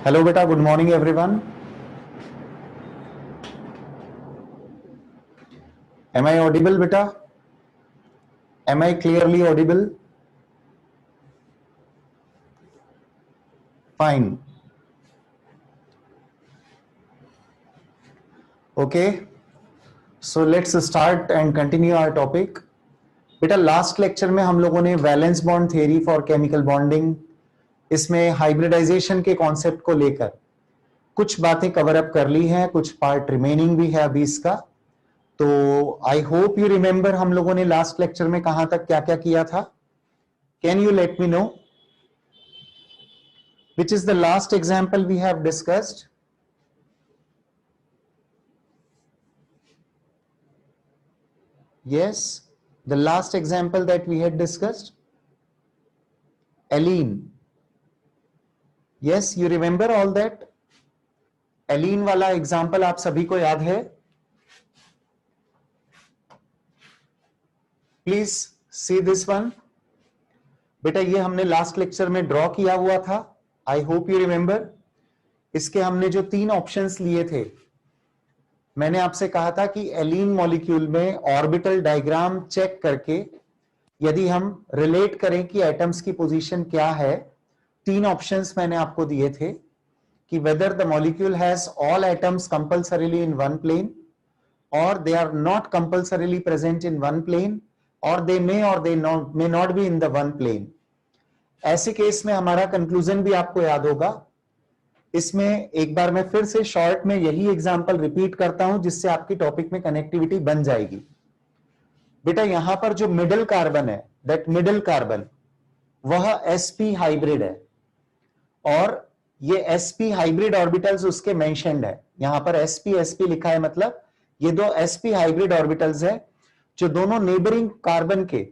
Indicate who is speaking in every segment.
Speaker 1: Hello बेटा, good morning everyone. Am I audible बेटा? Am I clearly audible? Fine. Okay. So let's start and continue our topic. बेटा last lecture में हम लोगों ने valence bond theory for chemical bonding, इसमें hybridisation के concept को लेकर कुछ बातें कवर अप कर ली हैं, कुछ पार्ट रिमेनिंग भी है अभी इसका. तो आई होप यू रिमेंबर हम लोगों ने लास्ट लेक्चर में कहां तक क्या क्या किया था. Can you let me know which is the last example we have discussed? Yes, the last example that we had discussed, Allene. Yes, you remember all that? Allene वाला example आप सभी को याद है? Please see this one. बेटा ये हमने last lecture में ड्रॉ किया हुआ था. आई होप यू रिमेंबर. इसके हमने जो 3 ऑप्शंस लिए थे, मैंने आपसे कहा था कि एलीन मॉलिक्यूल में ऑर्बिटल डायग्राम चेक करके यदि हम रिलेट करें कि एटम्स की पोजीशन क्या है, 3 ऑप्शंस मैंने आपको दिए थे कि whether the molecule has all atoms compulsorily in one plane, और they are not compulsorily present in one plane, और they may not be in the one plane. ऐसे केस में हमारा कंक्लूजन भी आपको याद होगा. इसमें एक बार मैं फिर से शॉर्ट में यही एग्जांपल रिपीट करता हूं जिससे आपकी टॉपिक में कनेक्टिविटी बन जाएगी. बेटा यहां पर जो मिडिल कार्बन है, दैट मिडिल कार्बन, वह sp हाइब्रिड है, और ये sp हाइब्रिड ऑर्बिटल्स उसके मेंशन्ड है. यहां पर sp लिखा है, मतलब ये दो sp हाइब्रिड ऑर्बिटल्स है जो दोनों नेबरिंग कार्बन के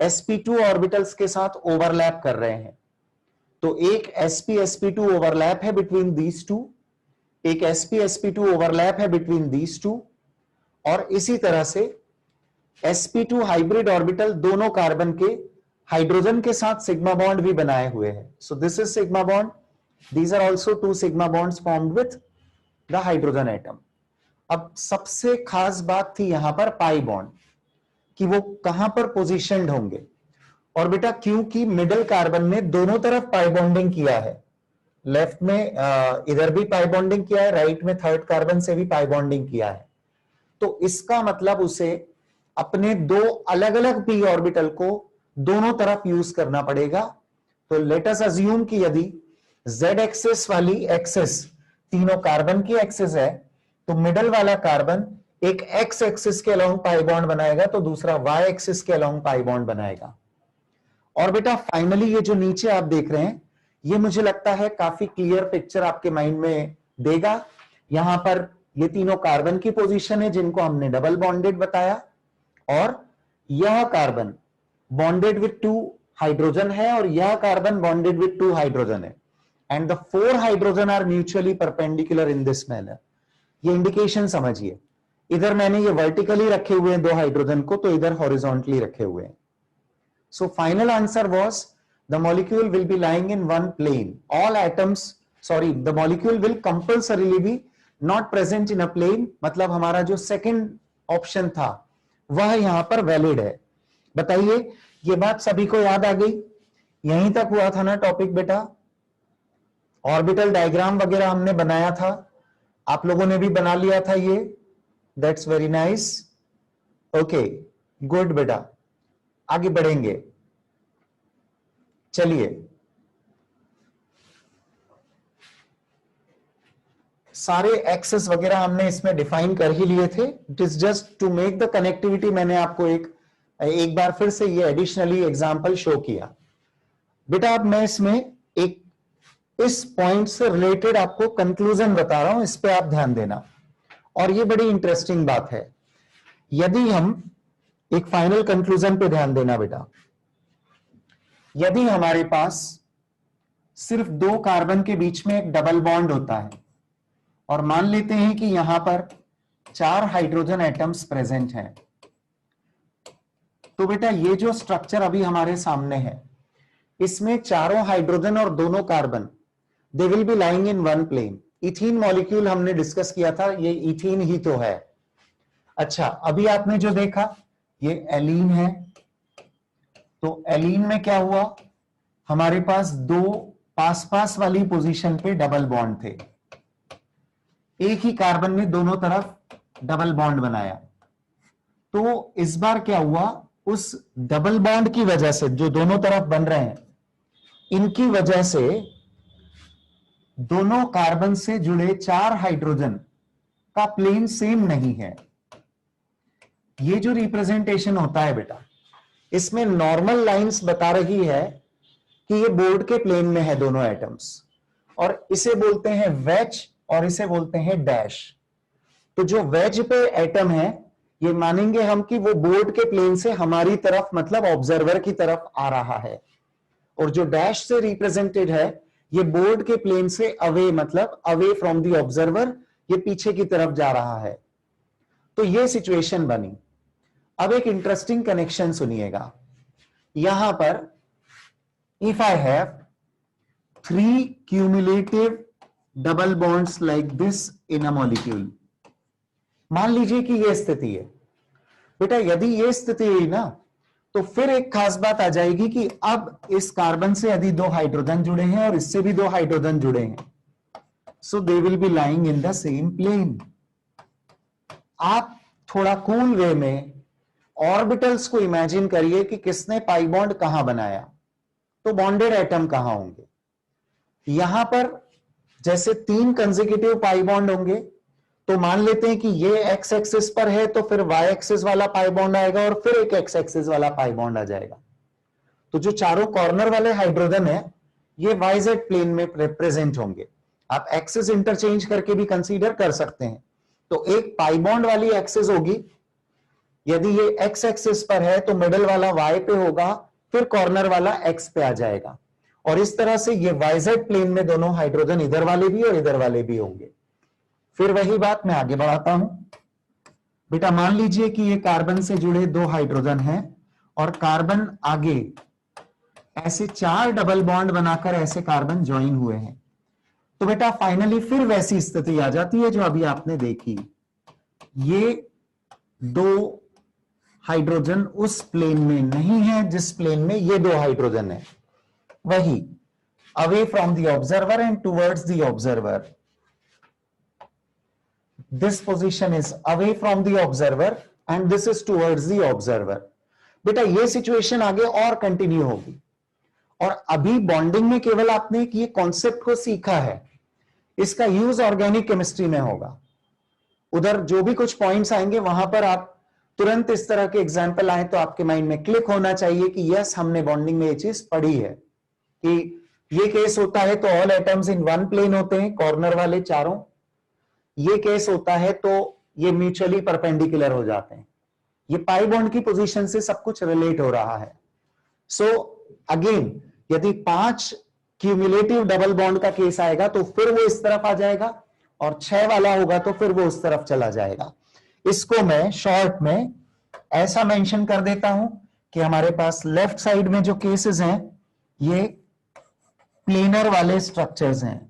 Speaker 1: sp2 ऑर्बिटल्स के साथ ओवरलैप कर रहे हैं. तो एक sp-sp2 ओवरलैप है बिटवीन दीज टू, एक sp-sp2 ओवरलैप है बिटवीन दीज टू, और इसी तरह से sp2 हाइब्रिड ऑर्बिटल दोनों कार्बन के हाइड्रोजन के साथ सिग्मा बॉन्ड भी बनाए हुए हैं. So this is sigma bond, these are also 2 sigma bonds formed with the hydrogen atom. अब सबसे खास बात थी यहां पर पाई बॉन्ड, कि वो कहां पर पोजीशनड होंगे. और बेटा क्योंकि मिडिल कार्बन में दोनों तरफ पाई बॉन्डिंग किया है, लेफ्ट में इधर भी पाई बॉन्डिंग किया है, राइट में थर्ड कार्बन से भी पाई बॉन्डिंग किया है, तो इसका मतलब उसे अपने 2 अलग अलग पी ऑर्बिटल को दोनों तरफ यूज करना पड़ेगा. तो लेट अस अज्यूम कि यदि z एक्सिस वाली एक्सिस तीनों कार्बन की एक्सिस है, तो मिडल वाला कार्बन एक x एक्सिस के अलोंग पाई बॉन्ड बनाएगा, तो दूसरा y एक्सिस के अलोंग पाई बॉन्ड बनाएगा. और बेटा फाइनली ये जो नीचे आप देख रहे हैं, ये मुझे लगता है काफी क्लियर पिक्चर आपके माइंड में देगा. यहां पर ये तीनों कार्बन की पोजीशन है जिनको हमने डबल बॉन्डेड बताया, और यह कार्बन बॉन्डेड विथ 2 हाइड्रोजन है, और यह कार्बन बॉन्डेड विथ 2 हाइड्रोजन है, and the 4 hydrogen are mutually perpendicular in this manner. ये इंडिकेशन समझिए, इधर मैंने ये वर्टिकली रखे हुए हैं 2 हाइड्रोजन को, तो इधर हॉरिजॉन्टली रखे हुए हैं. So final answer was the molecule will be lying in one plane. All atoms, sorry, the molecule will compulsorily be not present in a plane. मतलब हमारा जो सेकंड ऑप्शन था वह यहां पर वैलिड है. बताइए, ये बात सभी को याद आ गई? यहीं तक हुआ था ना टॉपिक बेटा? ऑर्बिटल डायग्राम वगैरह हमने बनाया था, आप लोगों ने भी बना लिया था ये. That's very nice. Okay, good बेटा, आगे बढ़ेंगे. चलिए, सारे एक्सेस वगैरह हमने इसमें डिफाइन कर ही लिए थे. It is just to make the connectivity. मैंने आपको एक बार फिर से ये एडिशनली एग्जांपल शो किया. बेटा अब मैं इसमें एक इस पॉइंट से रिलेटेड आपको कंक्लूजन बता रहा हूं, इस पे आप ध्यान देना. और ये बड़ी इंटरेस्टिंग बात है. यदि हम एक फाइनल कंक्लूजन पे ध्यान देना बेटा, यदि हमारे पास सिर्फ 2 कार्बन के बीच में एक डबल बॉन्ड होता है, और मान लेते हैं कि यहां पर 4 हाइड्रोजन एटम्स प्रेजेंट हैं, तो बेटा ये जो स्ट्रक्चर अभी हमारे सामने है, इसमें चारों हाइड्रोजन और दोनों carbon they will be lying in one plane. Ethene molecule हमने डिस्कस किया था, ये इथीन ही तो है। अच्छा, अभी आपने जो देखा ये एलीन है, तो एलीन में क्या हुआ, हमारे पास दो पास पास वाली पोजीशन पे डबल बॉन्ड थे, एक ही कार्बन ने दोनों तरफ डबल बॉन्ड बनाया। तो इस बार क्या हुआ, उस डबल बॉन्ड की वजह से जो दोनों तरफ बन रहे हैं, इनकी वजह से दोनों कार्बन से जुड़े 4 हाइड्रोजन का प्लेन सेम नहीं है। ये जो रिप्रेजेंटेशन होता है बेटा, इसमें नॉर्मल लाइंस बता रही है कि ये बोर्ड के प्लेन में है दोनों एटम्स, और इसे बोलते हैं वेज और इसे बोलते हैं डैश। तो जो वेज पे एटम है, ये मानेंगे हम कि वो बोर्ड के प्लेन से हमारी तरफ मतलब ऑब्जर्वर की तरफ आ रहा है, और जो डैश से रिप्रेजेंटेड है ये बोर्ड के प्लेन से अवे मतलब अवे फ्रॉम द ऑब्जर्वर, ये पीछे की तरफ जा रहा है। तो ये सिचुएशन बनी। अब एक इंटरेस्टिंग कनेक्शन सुनिएगा, यहां पर if I have 3 cumulative double bonds like this in a molecule, मान लीजिए कि यह स्थिति है बेटा, यदि यह स्थिति हुई ना, तो फिर एक खास बात आ जाएगी कि अब इस कार्बन से यदि 2 हाइड्रोजन जुड़े हैं और इससे भी 2 हाइड्रोजन जुड़े हैं, so they will be lying in the same plane. आप थोड़ा कूल वे में ऑर्बिटल्स को इमेजिन करिए कि किसने पाई बॉन्ड कहां बनाया, तो बॉन्डेड एटम कहां होंगे। यहां पर जैसे 3 कंसेक्यूटिव पाई बॉन्ड होंगे, तो मान लेते हैं कि ये एक्स एक्सिस पर है, तो फिर वाई एक्सिस वाला पाई बॉन्ड आएगा और फिर एक एक्स एक्सिस वाला पाई बॉन्ड आ जाएगा। तो जो चारों कॉर्नर वाले हाइड्रोजन है, ये वाईजेड प्लेन में रिप्रेजेंट होंगे। आप एक्सिस इंटरचेंज करके भी कंसीडर कर सकते हैं। तो एक पाई बॉन्ड वाली एक्सिस होगी, यदि ये एक्स एक्सिस पर है तो मिडल वाला वाई पे होगा, फिर कॉर्नर वाला एक्स पे आ जाएगा, और इस तरह से ये वाईजेड प्लेन में दोनों हाइड्रोजन इधर वाले भी और इधर वाले भी होंगे। फिर वही बात मैं आगे बढ़ाता हूं बेटा, मान लीजिए कि ये कार्बन से जुड़े 2 हाइड्रोजन हैं और कार्बन आगे ऐसे 4 डबल बॉन्ड बनाकर ऐसे कार्बन ज्वाइन हुए हैं। तो बेटा फाइनली फिर वैसी स्थिति आ जाती है जो अभी आपने देखी, ये 2 हाइड्रोजन उस प्लेन में नहीं है जिस प्लेन में ये 2 हाइड्रोजन है, वही away from the observer and towards the observer. This position is away from the observer and this is towards the observer। बेटा ये सिचुएशन आगे और कंटिन्यू होगी, और अभी बॉन्डिंग में केवल आपने ये कॉन्सेप्ट को सीखा है, इसका यूज ऑर्गेनिक केमिस्ट्री में होगा। उधर जो भी कुछ पॉइंट्स आएंगे वहां पर आप तुरंत इस तरह के एग्जाम्पल आए तो आपके माइंड में क्लिक होना चाहिए कि यस हमने बॉन्डिंग में ये चीज पढ़ी है, कि ये केस होता है तो all atoms in one plane होते हैं, कॉर्नर वाले चारों। ये केस होता है तो ये म्यूचुअली परपेंडिकुलर हो जाते हैं। ये पाई बॉन्ड की पोजीशन से सब कुछ रिलेट हो रहा है। सो अगेन यदि 5 क्यूमुलेटिव डबल बॉन्ड का केस आएगा तो फिर वो इस तरफ आ जाएगा, और 6 वाला होगा तो फिर वो उस तरफ चला जाएगा। इसको मैं शॉर्ट में ऐसा मेंशन कर देता हूं कि हमारे पास लेफ्ट साइड में जो केसेस हैं ये प्लेनर वाले स्ट्रक्चर्स हैं,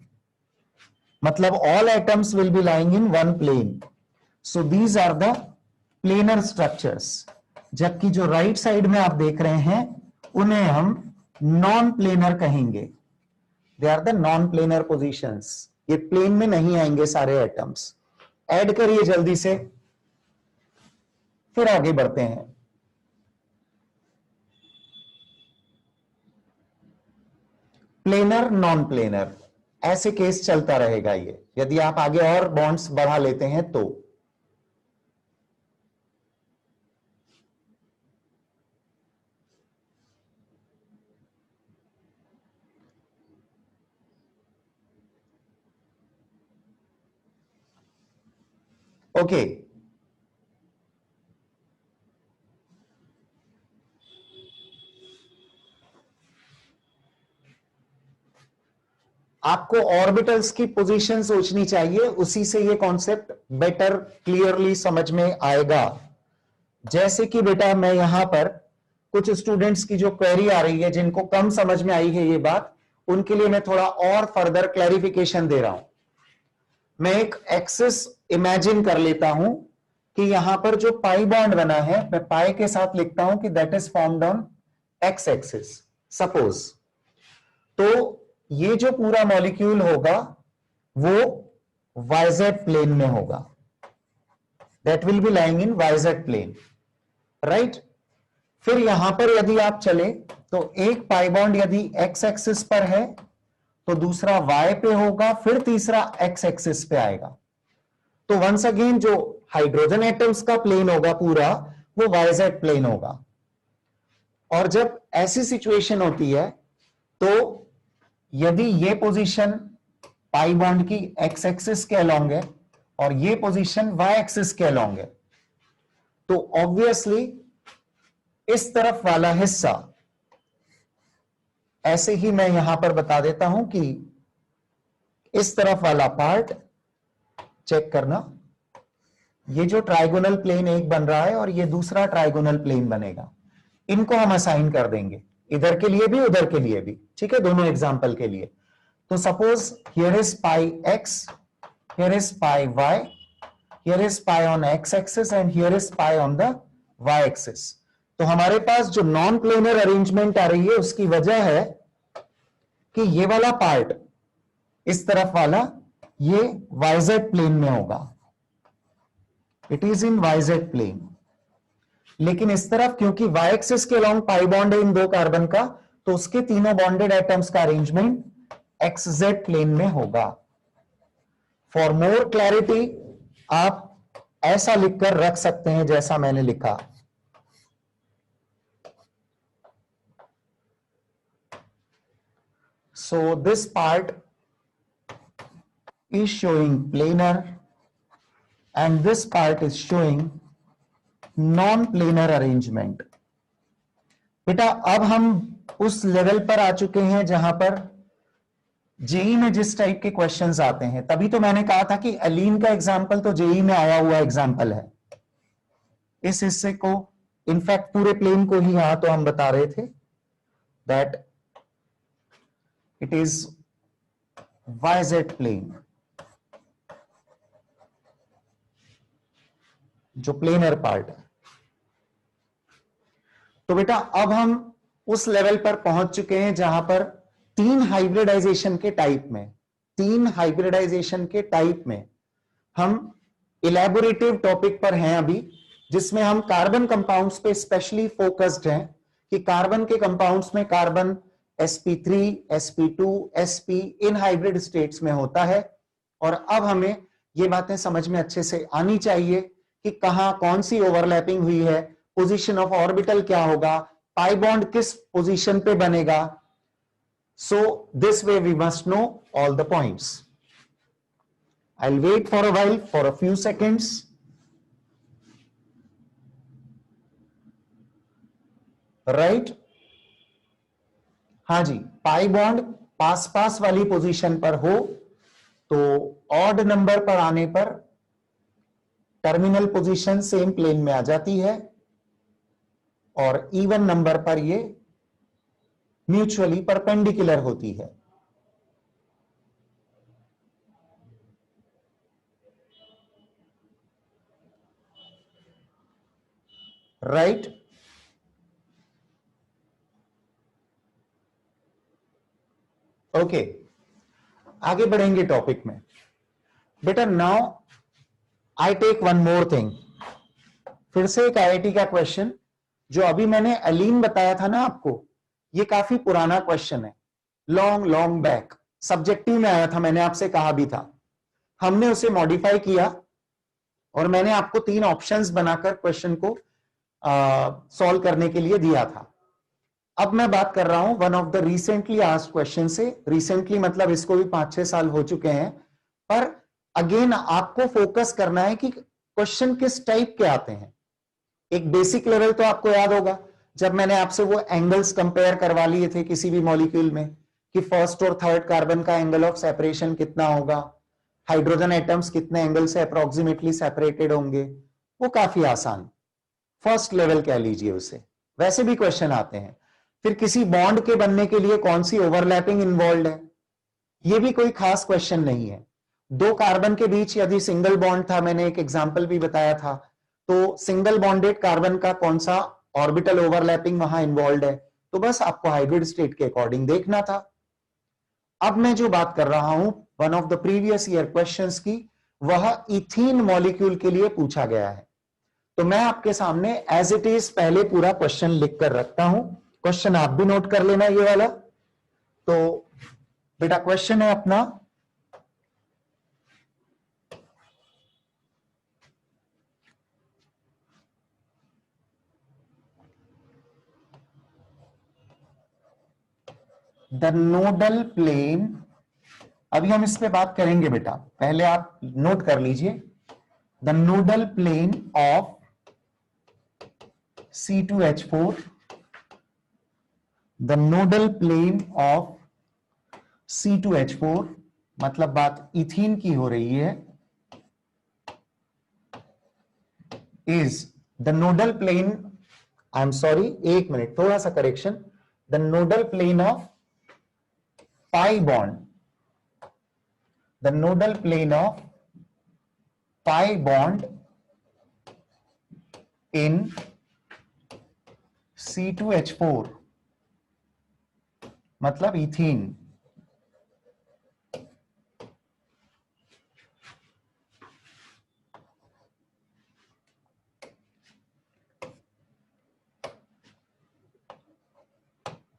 Speaker 1: मतलब all atoms will be lying in one plane, so these are the planar structures। जबकि जो राइट साइड में आप देख रहे हैं उन्हें हम नॉन प्लेनर कहेंगे, they are the non planar positions. ये प्लेन में नहीं आएंगे सारे एटम्स। ऐड करिए जल्दी से, फिर आगे बढ़ते हैं। प्लेनर नॉन प्लेनर ऐसे केस चलता रहेगा ये, यदि आप आगे और बॉन्ड्स बढ़ा लेते हैं तो। ओके, आपको ऑर्बिटल्स की पोजीशन सोचनी चाहिए, उसी से ये कॉन्सेप्ट बेटर क्लियरली समझ में आएगा। जैसे कि बेटा मैं यहां पर कुछ स्टूडेंट्स की जो क्वेरी आ रही है जिनको कम समझ में आई है ये बात, उनके लिए मैं थोड़ा और फर्दर क्लैरिफिकेशन दे रहा हूं। मैं एक एक्सिस इमेजिन कर लेता हूं कि यहां पर जो पाई बॉन्ड बना है, मैं पाई के साथ लिखता हूं कि that is formed on X axis. Suppose तो ये जो पूरा मॉलिक्यूल होगा वो वाइजेड प्लेन में होगा, that will be lying in YZ plane, right. फिर यहां पर यदि आप चले तो एक पाई बॉन्ड यदि एक्स एक्सिस पर है तो दूसरा वाई पे होगा, फिर तीसरा एक्स एक्सिस पे आएगा। तो वंस अगेन जो हाइड्रोजन एटम्स का प्लेन होगा पूरा वो वाइजेड प्लेन होगा। और जब ऐसी सिचुएशन होती है तो यदि ये पोजीशन पाई बॉन्ड की एक्स एक्सिस के अलोंग है और ये पोजीशन वाई एक्सिस के अलोंग है, तो ऑब्वियसली इस तरफ वाला हिस्सा, ऐसे ही मैं यहां पर बता देता हूं कि इस तरफ वाला पार्ट चेक करना, ये जो ट्राइगोनल प्लेन एक बन रहा है और ये दूसरा ट्राइगोनल प्लेन बनेगा, इनको हम असाइन कर देंगे, इधर के लिए भी उधर के लिए भी, ठीक है, दोनों एग्जाम्पल के लिए। तो suppose here is pi X, here is pi Y, here is pi on X axis and here is pi on the Y axis. तो हमारे पास जो नॉन प्लेनर अरेंजमेंट आ रही है उसकी वजह है कि ये वाला पार्ट, इस तरफ वाला, ये वाइजेड प्लेन में होगा, it is in YZ plane. लेकिन इस तरफ क्योंकि वाई एक्सिस के अलोंग पाई बॉन्ड है इन दो कार्बन का, तो उसके तीनों बॉन्डेड एटम्स का अरेंजमेंट एक्स जेड प्लेन में होगा। फॉर मोर क्लैरिटी आप ऐसा लिखकर रख सकते हैं जैसा मैंने लिखा। So this part is showing planar and this part is showing non-planar arrangement. बेटा अब हम उस लेवल पर आ चुके हैं जहां पर जेई में जिस टाइप के क्वेश्चंस आते हैं, तभी तो मैंने कहा था कि एलीन का एग्जाम्पल तो जेई में आया हुआ एग्जाम्पल है। इस हिस्से को, इनफैक्ट पूरे प्लेन को ही यहां तो हम बता रहे थे that it is YZ plane, जो प्लेनर पार्ट है। तो बेटा अब हम उस लेवल पर पहुंच चुके हैं जहां पर तीन हाइब्रिडाइजेशन के टाइप में हम इलेबोरेटिव टॉपिक पर हैं अभी, जिसमें हम कार्बन कंपाउंड्स पे स्पेशली फोकस्ड हैं कि कार्बन के कंपाउंड्स में carbon sp3, sp2, sp in hybrid states में होता है। और अब हमें ये बातें समझ में अच्छे से आनी चाहिए कि कहां कौन सी ओवरलैपिंग हुई है, पोजीशन ऑफ ऑर्बिटल क्या होगा, पाई बॉन्ड किस पोजीशन पे बनेगा। So this way we must know all the points. I will wait for a while, for a few seconds. Right, हाँ जी, पाई बॉन्ड पास पास वाली पोजीशन पर हो तो ऑड नंबर पर आने पर टर्मिनल पोजीशन सेम प्लेन में आ जाती है और इवन नंबर पर ये म्यूचुअली परपेंडिकुलर होती है। राइट, ओके, आगे बढ़ेंगे टॉपिक में। बेटा now I take one more thing, फिर से एक आईआईटी का क्वेश्चन, जो अभी मैंने एलीन बताया था ना आपको, ये काफी पुराना क्वेश्चन है, लॉन्ग बैक सब्जेक्टिव में आया था, मैंने आपसे कहा भी था। हमने उसे मॉडिफाई किया और मैंने आपको तीन ऑप्शंस बनाकर क्वेश्चन को सॉल्व करने के लिए दिया था। अब मैं बात कर रहा हूं one of the recently asked question से। रिसेंटली मतलब इसको भी 5-6 साल हो चुके हैं, पर अगेन आपको फोकस करना है कि क्वेश्चन किस टाइप के आते हैं। एक बेसिक लेवल तो आपको याद होगा, जब मैंने आपसे वो एंगल्स कंपेयर करवा लिए थे किसी भी मॉलिक्यूल में कि फर्स्ट और थर्ड कार्बन का एंगल ऑफ सेपरेशन कितना होगा, हाइड्रोजन एटम्स कितने एंगल से अप्रोक्सीमेटली सेपरेटेड होंगे, वो काफी आसान फर्स्ट लेवल कह लीजिए उसे। वैसे भी क्वेश्चन आते हैं, फिर किसी बॉन्ड के बनने के लिए कौन सी ओवरलैपिंग इन्वॉल्व है, ये भी कोई खास क्वेश्चन नहीं है। दो कार्बन के बीच यदि सिंगल बॉन्ड था, मैंने एक एग्जांपल भी बताया था, तो सिंगल बॉन्डेड कार्बन का कौन सा ऑर्बिटल ओवरलैपिंग वहां इन्वॉल्व है, तो बस आपको हाइब्रिड स्टेट के अकॉर्डिंग देखना था। अब मैं जो बात कर रहा हूं one of the previous year questions की, वह इथीन मॉलिक्यूल के लिए पूछा गया है। तो मैं आपके सामने एज इट इज पहले पूरा क्वेश्चन लिख कर रखता हूं, क्वेश्चन आप भी नोट कर लेना ये वाला। तो बेटा क्वेश्चन है अपना, द नोडल प्लेन, अभी हम इस पे बात करेंगे बेटा, पहले आप नोट कर लीजिए। The nodal plane of C2H4, the nodal plane of C2H4, मतलब बात इथीन की हो रही है, is the nodal plane, I am sorry एक मिनट, थोड़ा सा correction, the nodal plane of pi bond, the nodal plane of pi bond in C2H4 मतलब ethene,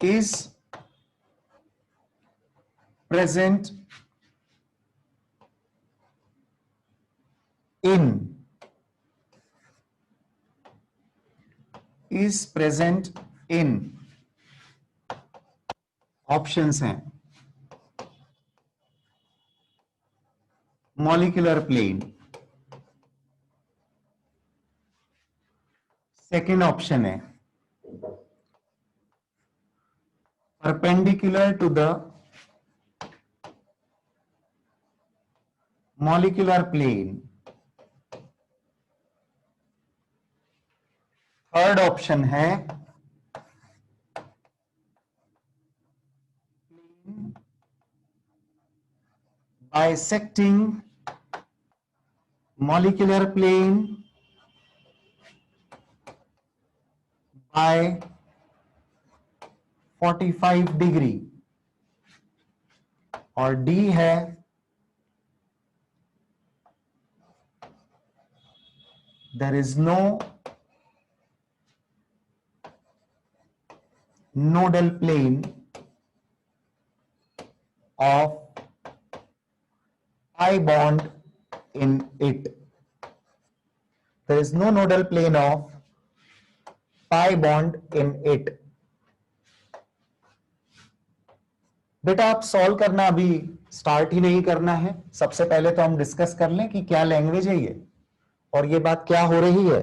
Speaker 1: is present in, is present in, options हैं मॉलिक्यूलर प्लेन, सेकेंड ऑप्शन है perpendicular to the molecular plane, third option है bisecting molecular plane by 45 degree, और D है there is no nodal plane of pi bond in it. There is no nodal plane of pi bond in it. बेटा आप solve करना अभी start ही नहीं करना है, सबसे पहले तो हम डिस्कस कर लें कि क्या लैंग्वेज है ये और ये बात क्या हो रही है।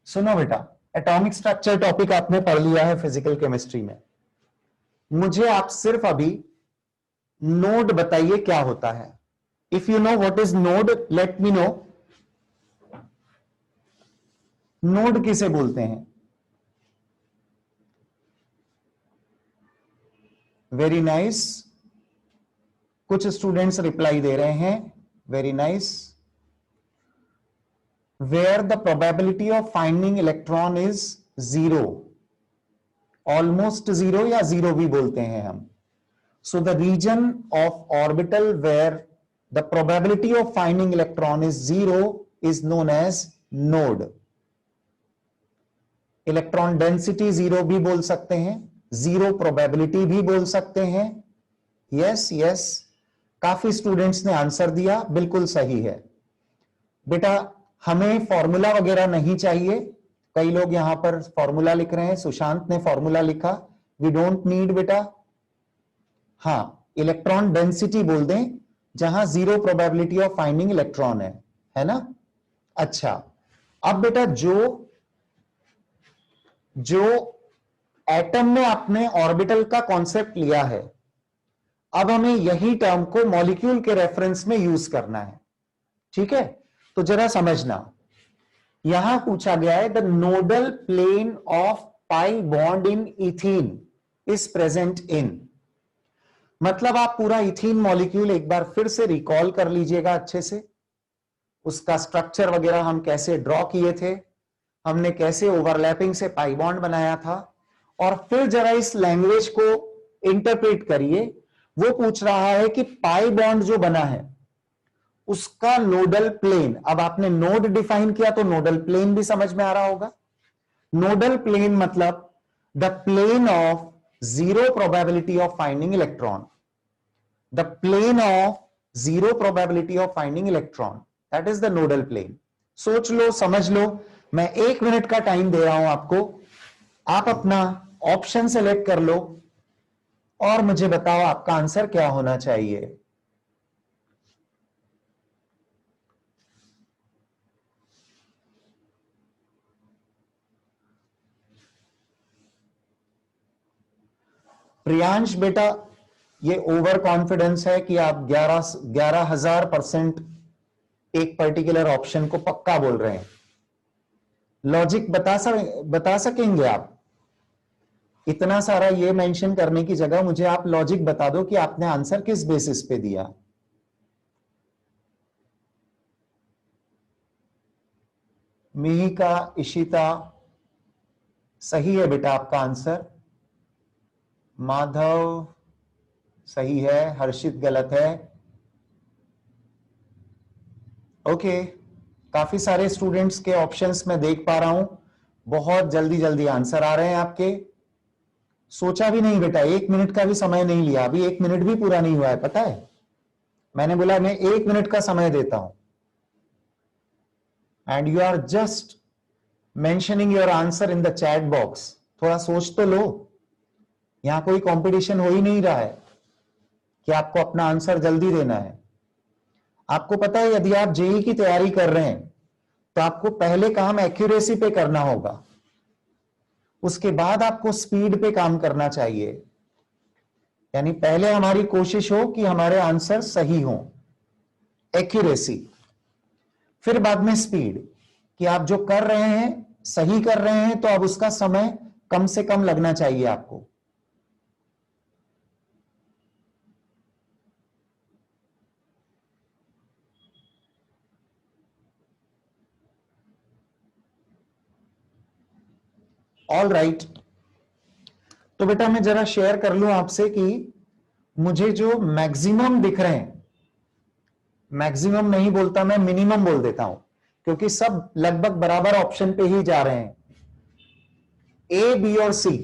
Speaker 1: सुनो बेटा, एटॉमिक स्ट्रक्चर टॉपिक आपने पढ़ लिया है फिजिकल केमिस्ट्री में, मुझे आप सिर्फ अभी नोड बताइए क्या होता है। If you know what is node, let me know. Node किसे बोलते हैं? वेरी नाइस, कुछ स्टूडेंट्स रिप्लाई दे रहे हैं, very nice. where the probability of finding electron is zero, almost zero या zero भी बोलते हैं हम। so the region of orbital where the probability of finding electron is zero is known as node। Electron density zero भी बोल सकते हैं, zero probability भी बोल सकते हैं। यस यस, काफी स्टूडेंट्स ने आंसर दिया, बिल्कुल सही है बेटा। हमें फॉर्मूला वगैरह नहीं चाहिए, कई लोग यहां पर फॉर्मूला लिख रहे हैं, सुशांत ने फॉर्मूला लिखा, वी डोंट नीड बेटा। हाँ, इलेक्ट्रॉन डेंसिटी बोल दें जहां zero probability of finding electron है ना। अच्छा, अब बेटा जो एटम में आपने ऑर्बिटल का कॉन्सेप्ट लिया है, अब हमें यही टर्म को मॉलिक्यूल के रेफरेंस में यूज करना है, ठीक है। तो जरा समझना, यहां पूछा गया है the nodal plane of pi bond in ethene is present in। मतलब आप पूरा इथीन मॉलिक्यूल एक बार फिर से रिकॉल कर लीजिएगा अच्छे से, उसका स्ट्रक्चर वगैरह हम कैसे ड्रॉ किए थे, हमने कैसे ओवरलैपिंग से पाई बॉन्ड बनाया था, और फिर जरा इस लैंग्वेज को इंटरप्रेट करिए। वो पूछ रहा है कि पाई बॉन्ड जो बना है उसका नोडल प्लेन, अब आपने नोड डिफाइन किया तो नोडल प्लेन भी समझ में आ रहा होगा। नोडल प्लेन मतलब the plane of zero probability of finding electron, the plane of zero probability of finding electron, that is the nodal plane. सोच लो, समझ लो। मैं 1 मिनट का टाइम दे रहा हूं आपको, आप अपना ऑप्शन सेलेक्ट कर लो और मुझे बताओ आपका आंसर क्या होना चाहिए। प्रियांश बेटा, ये ओवर कॉन्फिडेंस है कि आप 11,000% एक पर्टिकुलर ऑप्शन को पक्का बोल रहे हैं। लॉजिक बता सकेंगे आप? इतना सारा ये मेंशन करने की जगह मुझे आप लॉजिक बता दो कि आपने आंसर किस बेसिस पे दिया। मिहिका, इशिता, सही है बेटा आपका आंसर। माधव सही है, हर्षित गलत है। ओके, काफी सारे स्टूडेंट्स के ऑप्शंस मैं देख पा रहा हूं, बहुत जल्दी जल्दी आंसर आ रहे हैं आपके। सोचा भी नहीं बेटा, 1 मिनट का भी समय नहीं लिया, अभी 1 मिनट भी पूरा नहीं हुआ है, पता है। मैंने बोला मैं 1 मिनट का समय देता हूं, and you are just mentioning your answer in the chat box. थोड़ा सोच तो लो, यहां कोई कंपटीशन हो ही नहीं रहा है कि आपको अपना आंसर जल्दी देना है। आपको पता है, यदि आप जेई की तैयारी कर रहे हैं तो आपको पहले काम एक्यूरेसी पे करना होगा, उसके बाद आपको स्पीड पे काम करना चाहिए। यानी पहले हमारी कोशिश हो कि हमारे आंसर सही हो, एक्यूरेसी, फिर बाद में स्पीड, कि आप जो कर रहे हैं सही कर रहे हैं, तो अब उसका समय कम से कम लगना चाहिए आपको। ऑल राइट, तो बेटा मैं जरा शेयर कर लूं आपसे कि मुझे जो मैक्सिमम दिख रहे हैं, मैक्सिमम नहीं बोलता मैं, मिनिमम बोल देता हूं, क्योंकि सब लगभग बराबर ऑप्शन पे ही जा रहे हैं। ए, बी और सी,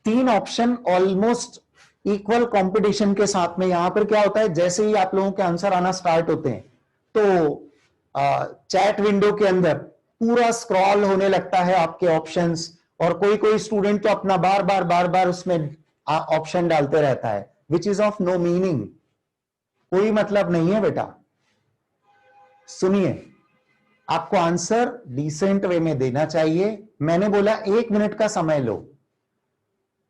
Speaker 1: 3 ऑप्शन ऑलमोस्ट इक्वल कंपटीशन के साथ में। यहां पर क्या होता है, जैसे ही आप लोगों के आंसर आना स्टार्ट होते हैं तो चैट विंडो के अंदर पूरा स्क्रॉल होने लगता है आपके ऑप्शंस, और कोई कोई स्टूडेंट तो अपना बार बार उसमें ऑप्शन डालते रहता है, which is of no meaning, कोई मतलब नहीं है बेटा। सुनिए, आपको आंसर डिसेंट वे में देना चाहिए। मैंने बोला 1 मिनट का समय लो,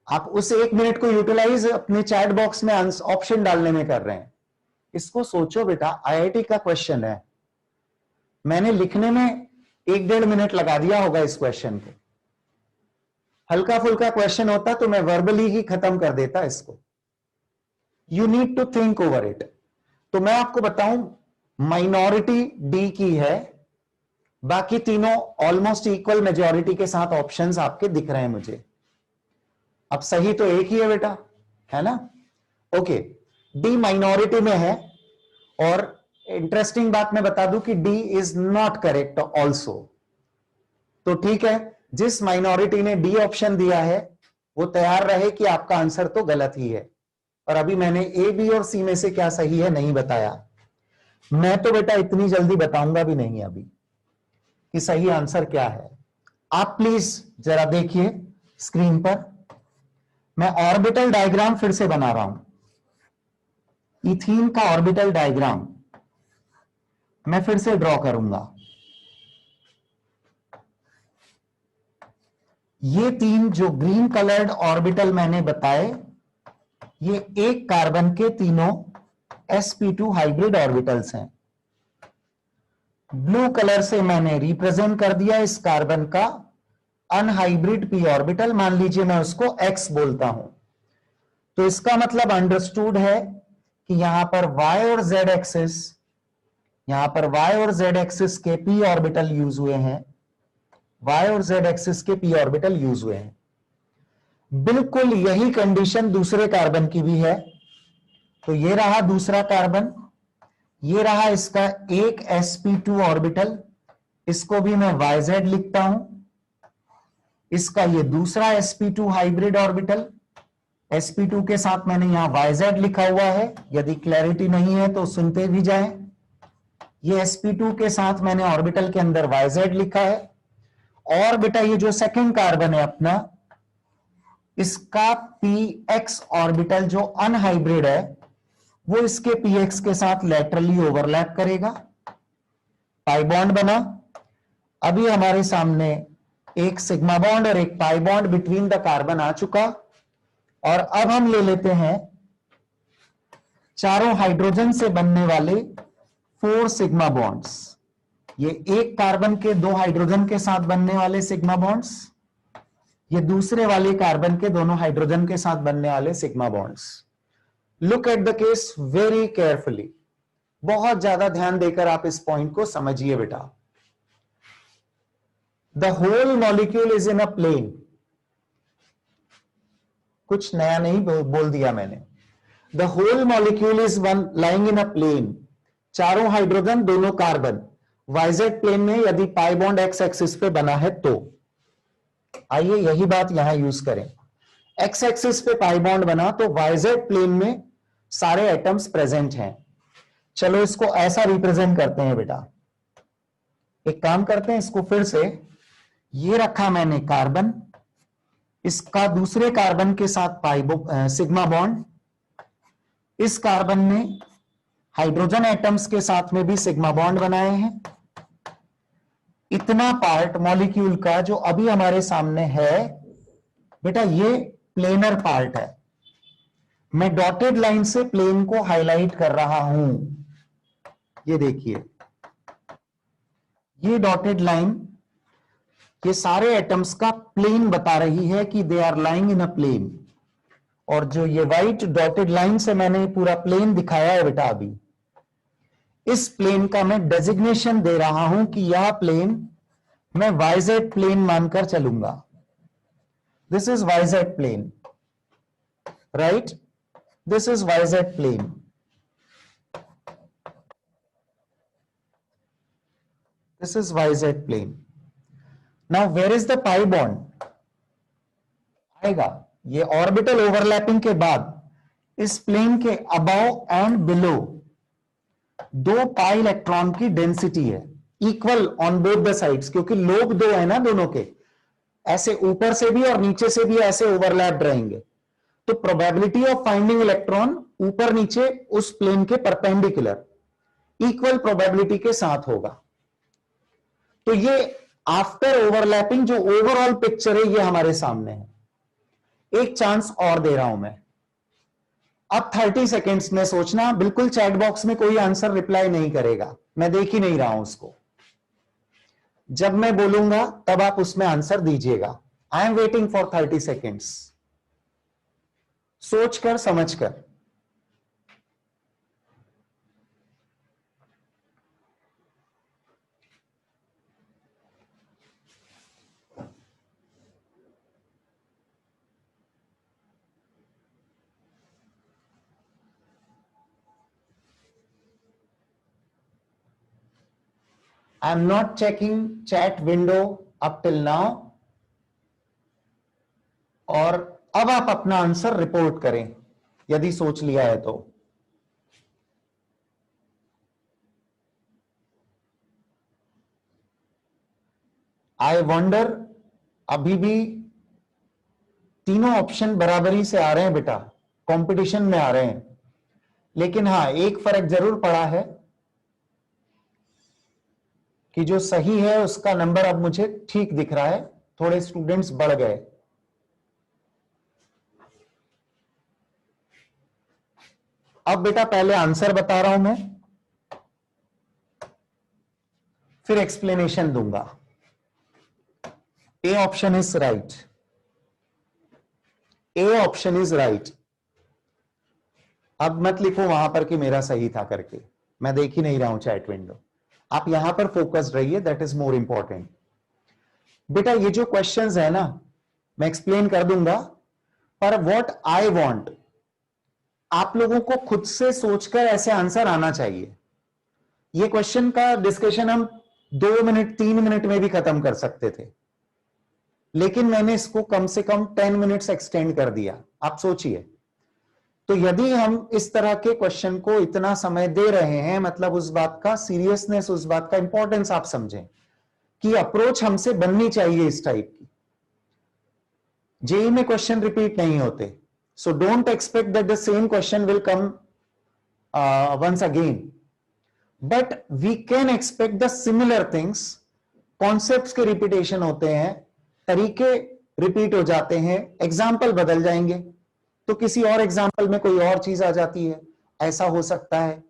Speaker 1: आप उस 1 मिनट को यूटिलाइज अपने चैट बॉक्स में ऑप्शन डालने में कर रहे हैं। इसको सोचो बेटा, आईआईटी का क्वेश्चन है, मैंने लिखने में 1-1.5 मिनट लगा दिया होगा इस क्वेश्चन को। हल्का फुल्का क्वेश्चन होता तो मैं वर्बली ही खत्म कर देता इसको। You need to think over it. तो मैं आपको बताऊं, माइनॉरिटी डी की है, बाकी तीनों ऑलमोस्ट इक्वल मेजॉरिटी के साथ ऑप्शंस आपके दिख रहे हैं मुझे। अब सही तो एक ही है बेटा, है ना? ओके, डी माइनॉरिटी में है, और इंटरेस्टिंग बात मैं बता दूं कि D is not correct also. तो ठीक है, जिस माइनॉरिटी ने डी ऑप्शन दिया है वो तैयार रहे कि आपका आंसर तो गलत ही है। और अभी मैंने ए, बी और सी में से क्या सही है नहीं बताया। मैं तो बेटा इतनी जल्दी बताऊंगा भी नहीं अभी कि सही आंसर क्या है। आप प्लीज जरा देखिए स्क्रीन पर, मैं ऑर्बिटल डायग्राम फिर से बना रहा हूं। इथीन का ऑर्बिटल डायग्राम मैं फिर से ड्रॉ करूंगा। ये 3 जो ग्रीन कलर्ड ऑर्बिटल मैंने बताए, ये एक कार्बन के तीनों sp2 हाइब्रिड ऑर्बिटल्स हैं। ब्लू कलर से मैंने रिप्रेजेंट कर दिया इस कार्बन का अनहाइब्रिड p ऑर्बिटल, मान लीजिए मैं उसको x बोलता हूं, तो इसका मतलब अंडरस्टूड है कि यहां पर y और z एक्सिस, यहां पर y और z एक्सिस के p ऑर्बिटल यूज हुए हैं, y और z एक्सिस के p ऑर्बिटल यूज हुए हैं। बिल्कुल यही कंडीशन दूसरे कार्बन की भी है। तो ये रहा दूसरा कार्बन, ये रहा इसका एक sp2 ऑर्बिटल, इसको भी मैं yz लिखता हूं। इसका ये दूसरा sp2 हाइब्रिड ऑर्बिटल, sp2 के साथ मैंने यहां yz लिखा हुआ है, यदि क्लैरिटी नहीं है तो सुनते भी जाएं। ये sp2 के साथ मैंने ऑर्बिटल के अंदर yz लिखा है। और बेटा ये जो सेकंड कार्बन है अपना, इसका px ऑर्बिटल जो अनहाइब्रिड है, वो इसके px के साथ लैटरली ओवरलैप करेगा, पाई बॉन्ड बना। अभी हमारे सामने एक सिग्मा बॉन्ड और एक pi bond between the carbon आ चुका। और अब हम ले लेते हैं चारों हाइड्रोजन से बनने वाले 4 सिग्मा बॉन्ड्स। ये एक कार्बन के 2 हाइड्रोजन के साथ बनने वाले सिग्मा बॉन्ड्स, ये दूसरे वाले कार्बन के दोनों हाइड्रोजन के साथ बनने वाले sigma bonds. Look at the case very carefully, बहुत ज्यादा ध्यान देकर आप इस पॉइंट को समझिए बेटा। The whole molecule is in a plane, कुछ नया नहीं बोल दिया मैंने। The whole molecule is one lying in a plane, चारों हाइड्रोजन दोनों कार्बन वाइजेड प्लेन में, यदि पाई बॉन्ड एक्स एक्सिस पे बना है तो। आइए यही बात यहां यूज करें। एक्स एक्सिस पे पाई बॉन्ड बना तो वाइजेड प्लेन में सारे एटम्स प्रेजेंट हैं। चलो इसको ऐसा रिप्रेजेंट करते हैं बेटा। एक काम करते हैं, इसको फिर से, ये रखा मैंने कार्बन, इसका दूसरे कार्बन के साथ सिग्मा बॉन्ड, इस कार्बन ने हाइड्रोजन एटम्स के साथ में भी सिग्मा बॉन्ड बनाए हैं। इतना पार्ट मॉलिक्यूल का जो अभी हमारे सामने है बेटा, ये प्लेनर पार्ट है। मैं डॉटेड लाइन से प्लेन को हाईलाइट कर रहा हूं। ये देखिए, ये डॉटेड लाइन ये सारे एटम्स का प्लेन बता रही है कि they are lying in a plane. और जो ये व्हाइट डॉटेड लाइन से मैंने पूरा प्लेन दिखाया है बेटा, अभी इस प्लेन का मैं डेजिग्नेशन दे रहा हूं कि यह प्लेन मैं वाइजेड प्लेन मानकर चलूंगा। This is YZ plane, right? This is YZ plane. This is YZ plane. Now where is the pi bond? आएगा ये ऑर्बिटल ओवरलैपिंग के बाद इस प्लेन के above and below 2 pi electron की डेंसिटी है, equal on both the sides, क्योंकि lobe 2 है ना दोनों के, ऐसे ऊपर से भी और नीचे से भी ऐसे ओवरलैप रहेंगे। तो प्रोबेबिलिटी ऑफ फाइंडिंग इलेक्ट्रॉन ऊपर नीचे उस प्लेन के परपेंडिकुलर इक्वल प्रोबेबिलिटी के साथ होगा। तो ये आफ्टर ओवरलैपिंग जो ओवरऑल पिक्चर है ये हमारे सामने है। एक चांस और दे रहा हूं मैं, अब 30 सेकेंड्स में सोचना, बिल्कुल चैट बॉक्स में कोई आंसर रिप्लाई नहीं करेगा, मैं देख ही नहीं रहा हूं उसको। जब मैं बोलूंगा तब आप उसमें आंसर दीजिएगा। I am waiting for 30 seconds. सोचकर समझकर। I am not checking chat window up till now. और अब आप अपना आंसर रिपोर्ट करें यदि सोच लिया है तो। आई वंडर, अभी भी तीनों ऑप्शन बराबरी से आ रहे हैं बेटा, कंपटीशन में आ रहे हैं। लेकिन हां, एक फर्क जरूर पड़ा है कि जो सही है उसका नंबर अब मुझे ठीक दिख रहा है, थोड़े स्टूडेंट्स बढ़ गए। अब बेटा पहले आंसर बता रहा हूं मैं, फिर एक्सप्लेनेशन दूंगा। A option is right, A option is right. अब मत लिखो वहां पर कि मेरा सही था करके, मैं देख ही नहीं रहा हूं चैट विंडो। आप यहां पर फोकस्ड रहिए, दैट इज मोर इंपॉर्टेंट। बेटा ये जो क्वेश्चंस है ना, मैं एक्सप्लेन कर दूंगा, पर व्हाट आई वांट, आप लोगों को खुद से सोचकर ऐसे आंसर आना चाहिए। ये क्वेश्चन का डिस्कशन हम 2 मिनट 3 मिनट में भी खत्म कर सकते थे, लेकिन मैंने इसको कम से कम 10 मिनट्स एक्सटेंड कर दिया। आप सोचिए, तो यदि हम इस तरह के क्वेश्चन को इतना समय दे रहे हैं, मतलब उस बात का सीरियसनेस, उस बात का इंपॉर्टेंस आप समझें कि अप्रोच हमसे बननी चाहिए इस टाइप की। जेई में क्वेश्चन रिपीट नहीं होते, so don't expect that the same question will come once again, but we can expect the similar things. Concepts के रिपीटेशन होते हैं, तरीके रिपीट हो जाते हैं, एग्जाम्पल बदल जाएंगे, तो किसी और एग्जाम्पल में कोई और चीज आ जाती है, ऐसा हो सकता है।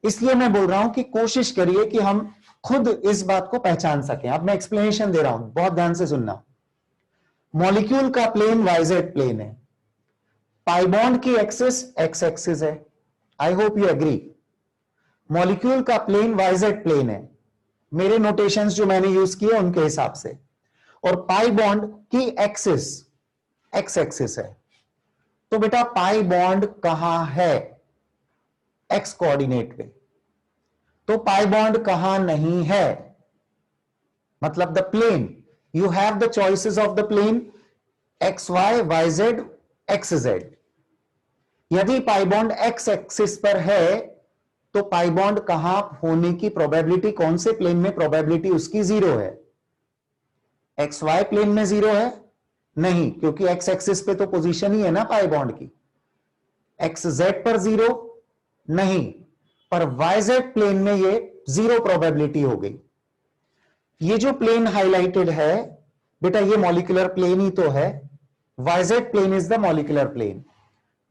Speaker 1: इसलिए मैं बोल रहा हूं कि कोशिश करिए कि हम खुद इस बात को पहचान सकें। अब मैं एक्सप्लेनेशन दे रहा हूं, बहुत ध्यान से सुनना। मॉलिक्यूल का प्लेन वाइजेड प्लेन है, पाई बॉन्ड की एक्सिस एक्स एक्सिस है। I hope you agree. Molecule का प्लेन वाइजेड प्लेन है, मेरे नोटेशंस जो मैंने यूज किए उनके हिसाब से, और पाई बॉन्ड की एक्सिस एक्स एक्सिस है। तो बेटा पाई बॉन्ड कहां है? एक्स कोऑर्डिनेट पे। तो पाई बॉन्ड कहां नहीं है? मतलब the plane, you have the choices of the plane X Y Y Z X Z. यदि पाई बॉन्ड एक्स एक्सिस पर है, तो पाई बॉन्ड कहां होने की प्रोबेबिलिटी, कौन से प्लेन में प्रोबेबिलिटी उसकी 0 है? एक्स वाई प्लेन में 0 है? नहीं, क्योंकि एक्स एक्सिस पे तो पोजीशन ही है ना पाई बॉन्ड की। एक्स जेड पर 0 नहीं, पर वाई जेड प्लेन में ये 0 प्रोबेबिलिटी हो गई। ये जो प्लेन हाईलाइटेड है बेटा, ये मॉलिक्यूलर प्लेन ही तो है। Y Z plane is the molecular plane.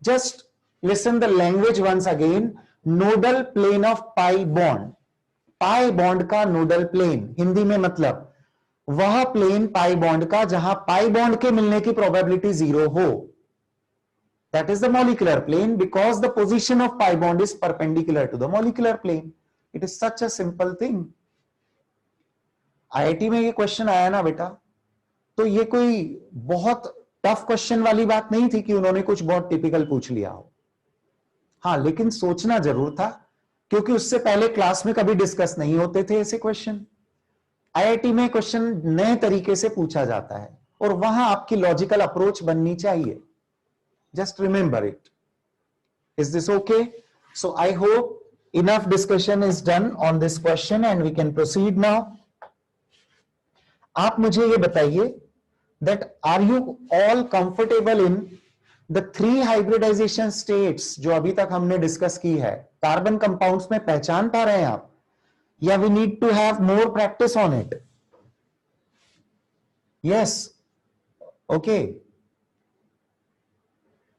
Speaker 1: Just listen the language once again. Nodal plane of pi bond, pi bond का नोडल प्लेन, हिंदी में मतलब वह प्लेन पाई बॉन्ड का जहां पाई बॉन्ड के मिलने की प्रोबेबिलिटी 0 हो, that is the molecular plane, because the position of pi bond is perpendicular to the molecular plane. It is such a simple thing. IIT में ये क्वेश्चन आया ना बेटा, तो ये कोई बहुत टफ क्वेश्चन वाली बात नहीं थी कि उन्होंने कुछ बहुत टिपिकल पूछ लिया हो। हाँ, लेकिन सोचना जरूर था, क्योंकि उससे पहले क्लास में कभी डिस्कस नहीं होते थे ऐसे क्वेश्चन। आईआईटी में क्वेश्चन नए तरीके से पूछा जाता है, और वहां आपकी लॉजिकल अप्रोच बननी चाहिए। Just remember it. Is this okay? So I hope enough discussion is done on this question and we can proceed now. आप मुझे ये बताइए that are you all comfortable in the 3 hybridization states जो अभी तक हमने डिस्कस की है, कार्बन कंपाउंड्स में पहचान पा रहे हैं आप, या we need to have more practice on it? Yes. Okay.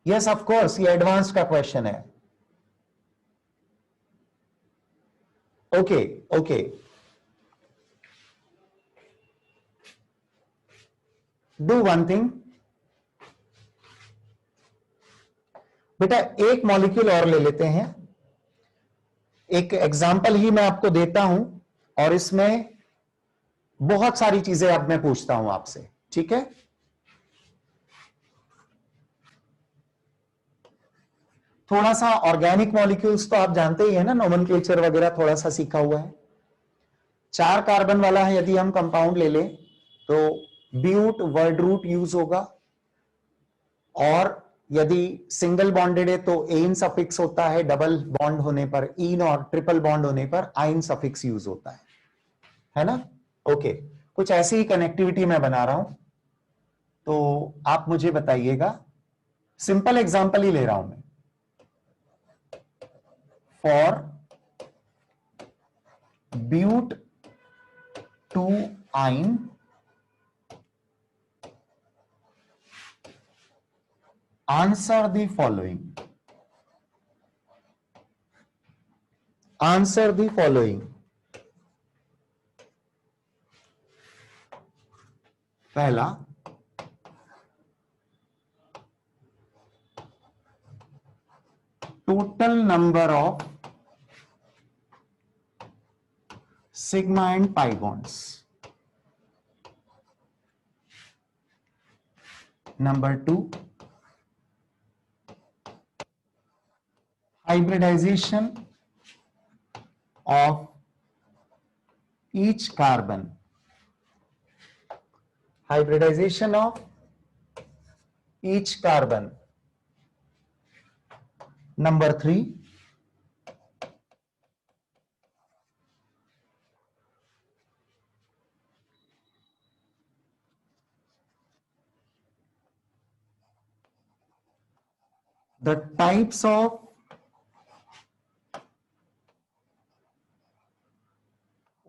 Speaker 1: Yes, of course, ये एडवांस का क्वेश्चन है। Okay okay, do one thing बेटा, एक मॉलिक्यूल और ले लेते हैं, एक एग्जाम्पल ही मैं आपको देता हूं, और इसमें बहुत सारी चीजें अब मैं पूछता हूं आपसे, ठीक है? थोड़ा सा ऑर्गेनिक मॉलिक्यूल्स तो आप जानते ही है ना, नोमेनक्लेचर वगैरह थोड़ा सा सीखा हुआ है। 4 कार्बन वाला है यदि हम कंपाउंड ले लें, तो ब्यूट वर्ड रूट यूज होगा, और यदि सिंगल बॉन्डेड है तो एन सफिक्स होता है, डबल बॉन्ड होने पर इन, और ट्रिपल बॉन्ड होने पर आइन सफिक्स यूज होता है ना? ओके, कुछ ऐसी ही कनेक्टिविटी मैं बना रहा हूं, तो आप मुझे बताइएगा। सिंपल एग्जांपल ही ले रहा हूं मैं। For but two yne answer the following. Answer the following. पहला, total number of sigma and pi bonds. Number 2, hybridization of each carbon. Hybridization of each carbon. Number 3, the types of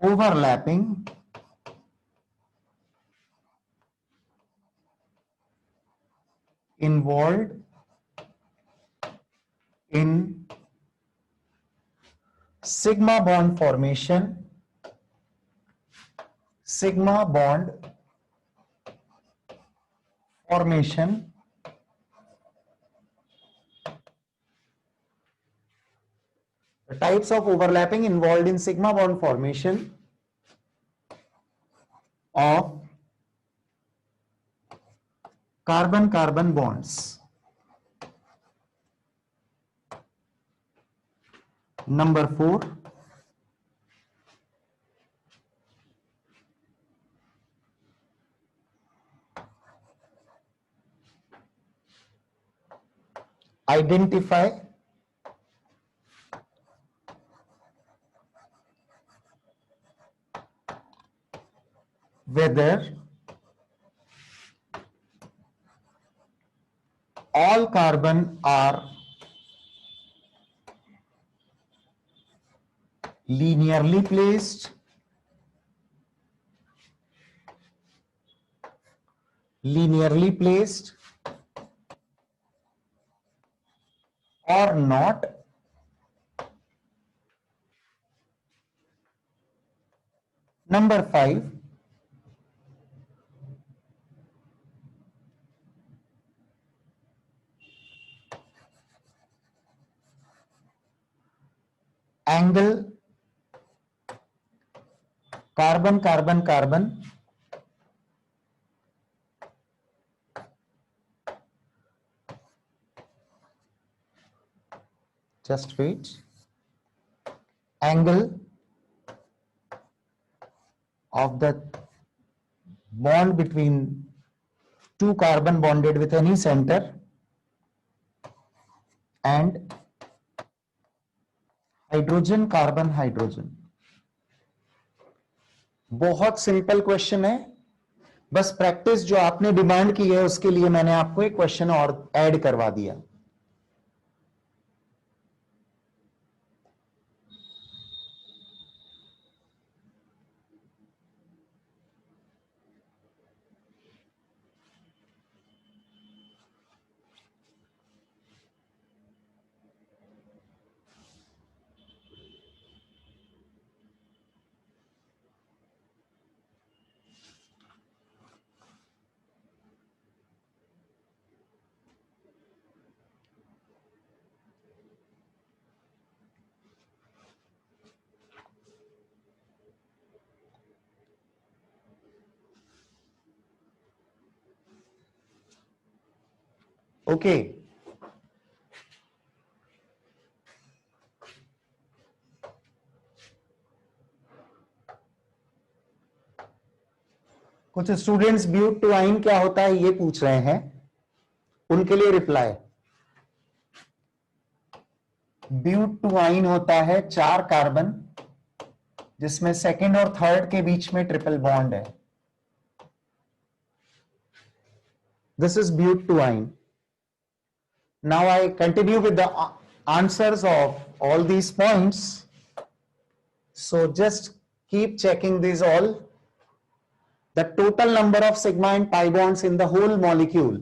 Speaker 1: overlapping involved in sigma bond formation, sigma bond formation, the types of overlapping involved in sigma bond formation of carbon-carbon bonds. Number 4, identify whether all carbon are linearly placed, or not. Number 5, angle carbon-carbon-carbon just wait, angle of the bond between two carbon bonded with any center and hydrogen carbon hydrogen. बहुत simple question है, बस practice जो आपने demand की है उसके लिए मैंने आपको एक क्वेश्चन और ऐड करवा दिया. ओके, कुछ स्टूडेंट्स ब्यूटाइन क्या होता है ये पूछ रहे हैं, उनके लिए रिप्लाई. ब्यूटाइन होता है 4 कार्बन जिसमें सेकंड और थर्ड के बीच में ट्रिपल बॉन्ड है. This is butyne. Now I continue with the answers of all these points. So just keep checking these all. The total number of sigma and pi bonds in the whole molecule.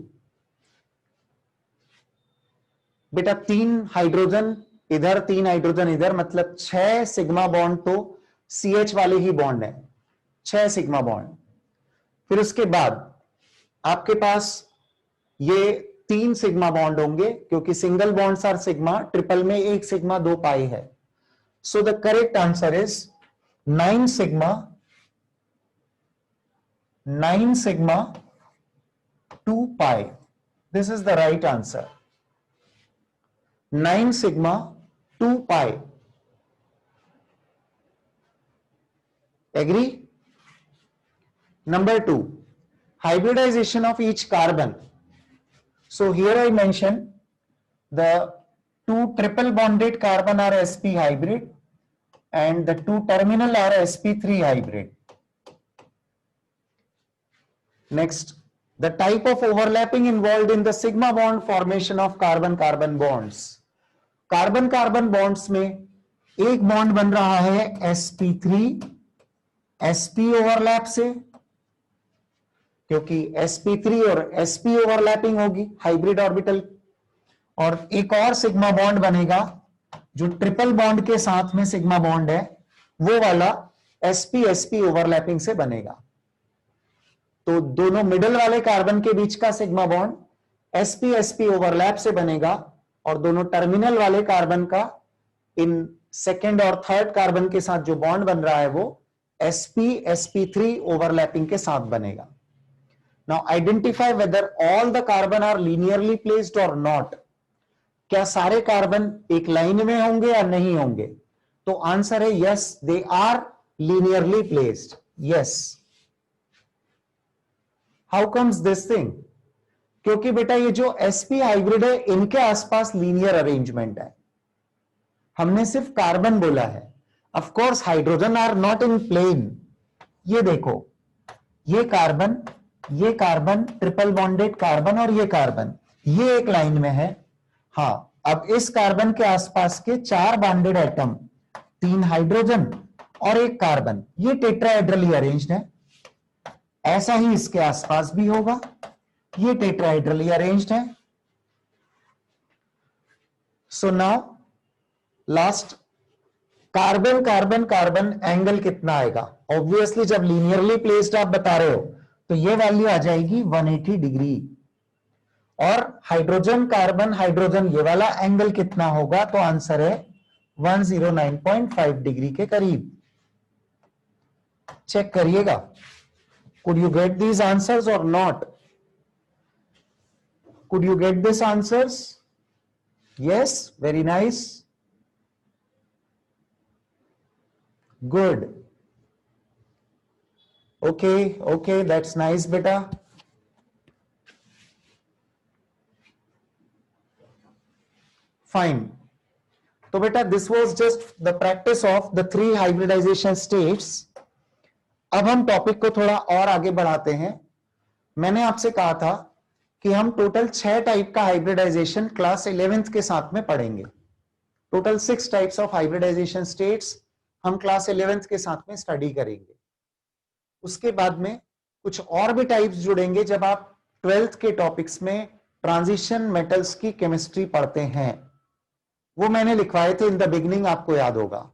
Speaker 1: बेटा 3 hydrogen इधर 3 hydrogen इधर, मतलब 6 sigma bond तो CH वाले ही bond है, 6 sigma bond. फिर उसके बाद आपके पास ये 3 सिग्मा बॉन्ड होंगे, क्योंकि single bonds are sigma, triple में 1 सिग्मा 2 पाई है. So the correct answer is 9 sigma 2 pi. This is the right answer. 9 sigma 2 pi. Agree? Number 2, hybridization of each carbon. So here I mentioned the 2 triple bonded carbon are sp hybrid and the 2 terminal are sp3 hybrid. Next, the type of overlapping involved in the sigma bond formation of carbon-carbon bonds. Carbon-carbon bonds में एक bond बन रहा है sp3 sp overlap से, क्योंकि sp3 और sp overlapping होगी hybrid orbital, और एक और सिग्मा बॉन्ड बनेगा जो ट्रिपल बॉन्ड के साथ में सिग्मा बॉन्ड है, वो वाला sp sp ओवरलैपिंग से बनेगा. तो दोनों मिडल वाले कार्बन के बीच का sigma bond sp sp overlap से बनेगा, और दोनों टर्मिनल वाले कार्बन का इन सेकेंड और थर्ड कार्बन के साथ जो बॉन्ड बन रहा है वो sp sp3 ओवरलैपिंग के साथ बनेगा. Now identify whether all the carbon are linearly placed और नॉट. क्या सारे कार्बन एक लाइन में होंगे या नहीं होंगे? तो आंसर है yes, they are linearly placed. Yes. How comes this thing? क्योंकि बेटा ये जो sp हाइब्रिड है इनके आसपास लीनियर अरेंजमेंट है. हमने सिर्फ कार्बन बोला है. Of course hydrogen are not in plane. ये देखो, ये कार्बन ट्रिपल बॉन्डेड कार्बन और ये कार्बन, ये एक लाइन में है. हाँ, अब इस कार्बन के आसपास के 4 बॉन्डेड एटम, 3 हाइड्रोजन और 1 कार्बन, ये टेट्राहेड्रली अरेंज्ड है. ऐसा ही इसके आसपास भी होगा, ये टेट्राहेड्रली अरेंज्ड है. So now last, carbon carbon carbon angle कितना आएगा? ऑब्वियसली जब लीनियरली प्लेस्ड आप बता रहे हो तो ये वैल्यू आ जाएगी 180 डिग्री. और हाइड्रोजन कार्बन हाइड्रोजन, ये वाला एंगल कितना होगा? तो आंसर है 109.5 डिग्री के करीब. चेक करिएगा, could you get these answers or not? Could you get these answers? Yes, very nice. Good. Okay, that's nice beta. Fine. तो बेटा this was just the practice of the 3 hybridization states. अब हम topic को थोड़ा और आगे बढ़ाते हैं. मैंने आपसे कहा था कि हम टोटल 6 टाइप का हाइब्रिडाइजेशन क्लास 11th के साथ में पढ़ेंगे. Total 6 types of hybridization states हम क्लास 11th के साथ में स्टडी करेंगे. उसके बाद में कुछ और भी टाइप्स जुड़ेंगे जब आप 12th के टॉपिक्स में ट्रांजिशन मेटल्स की केमिस्ट्री पढ़ते हैं. वो मैंने लिखवाए थे इन द बिगिनिंग, आपको याद होगा.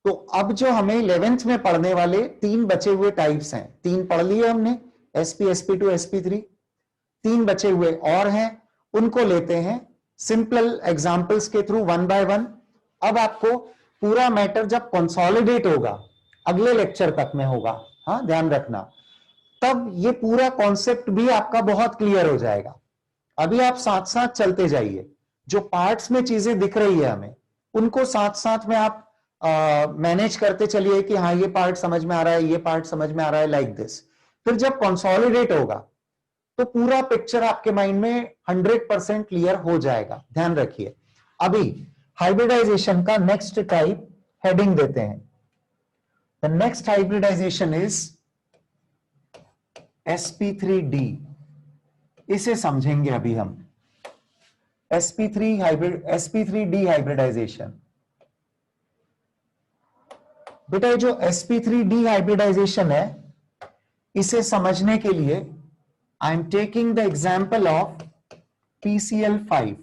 Speaker 1: तो अब जो हमें 11th में पढ़ने वाले 3 बचे हुए टाइप्स हैं, 3 पढ़ लिए हमने, sp sp2 sp3, 3 बचे हुए और हैं, उनको लेते हैं सिंपल एग्जांपल्स के थ्रू वन बाय वन. अब आपको पूरा मैटर जब कंसोलिडेट होगा, अगले लेक्चर तक में होगा, हाँ ध्यान रखना, तब ये पूरा कॉन्सेप्ट भी आपका बहुत क्लियर हो जाएगा. अभी आप साथ साथ चलते जाइए, जो पार्ट्स में चीजें दिख रही है हमें, उनको साथ साथ में आप मैनेज करते चलिए कि हाँ ये पार्ट समझ में आ रहा है, ये पार्ट समझ में आ रहा है, लाइक दिस. फिर जब कंसोलिडेट होगा तो पूरा पिक्चर आपके माइंड में 100% क्लियर हो जाएगा. ध्यान रखिए. अभी हाइब्रिडाइजेशन का नेक्स्ट टाइप हेडिंग देते हैं. The next hybridization is sp3d. इसे समझेंगे अभी हम. sp3d hybridisation. बेटा ये जो sp3d हाइब्रिडाइजेशन है, इसे समझने के लिए I am taking the example of PCl5.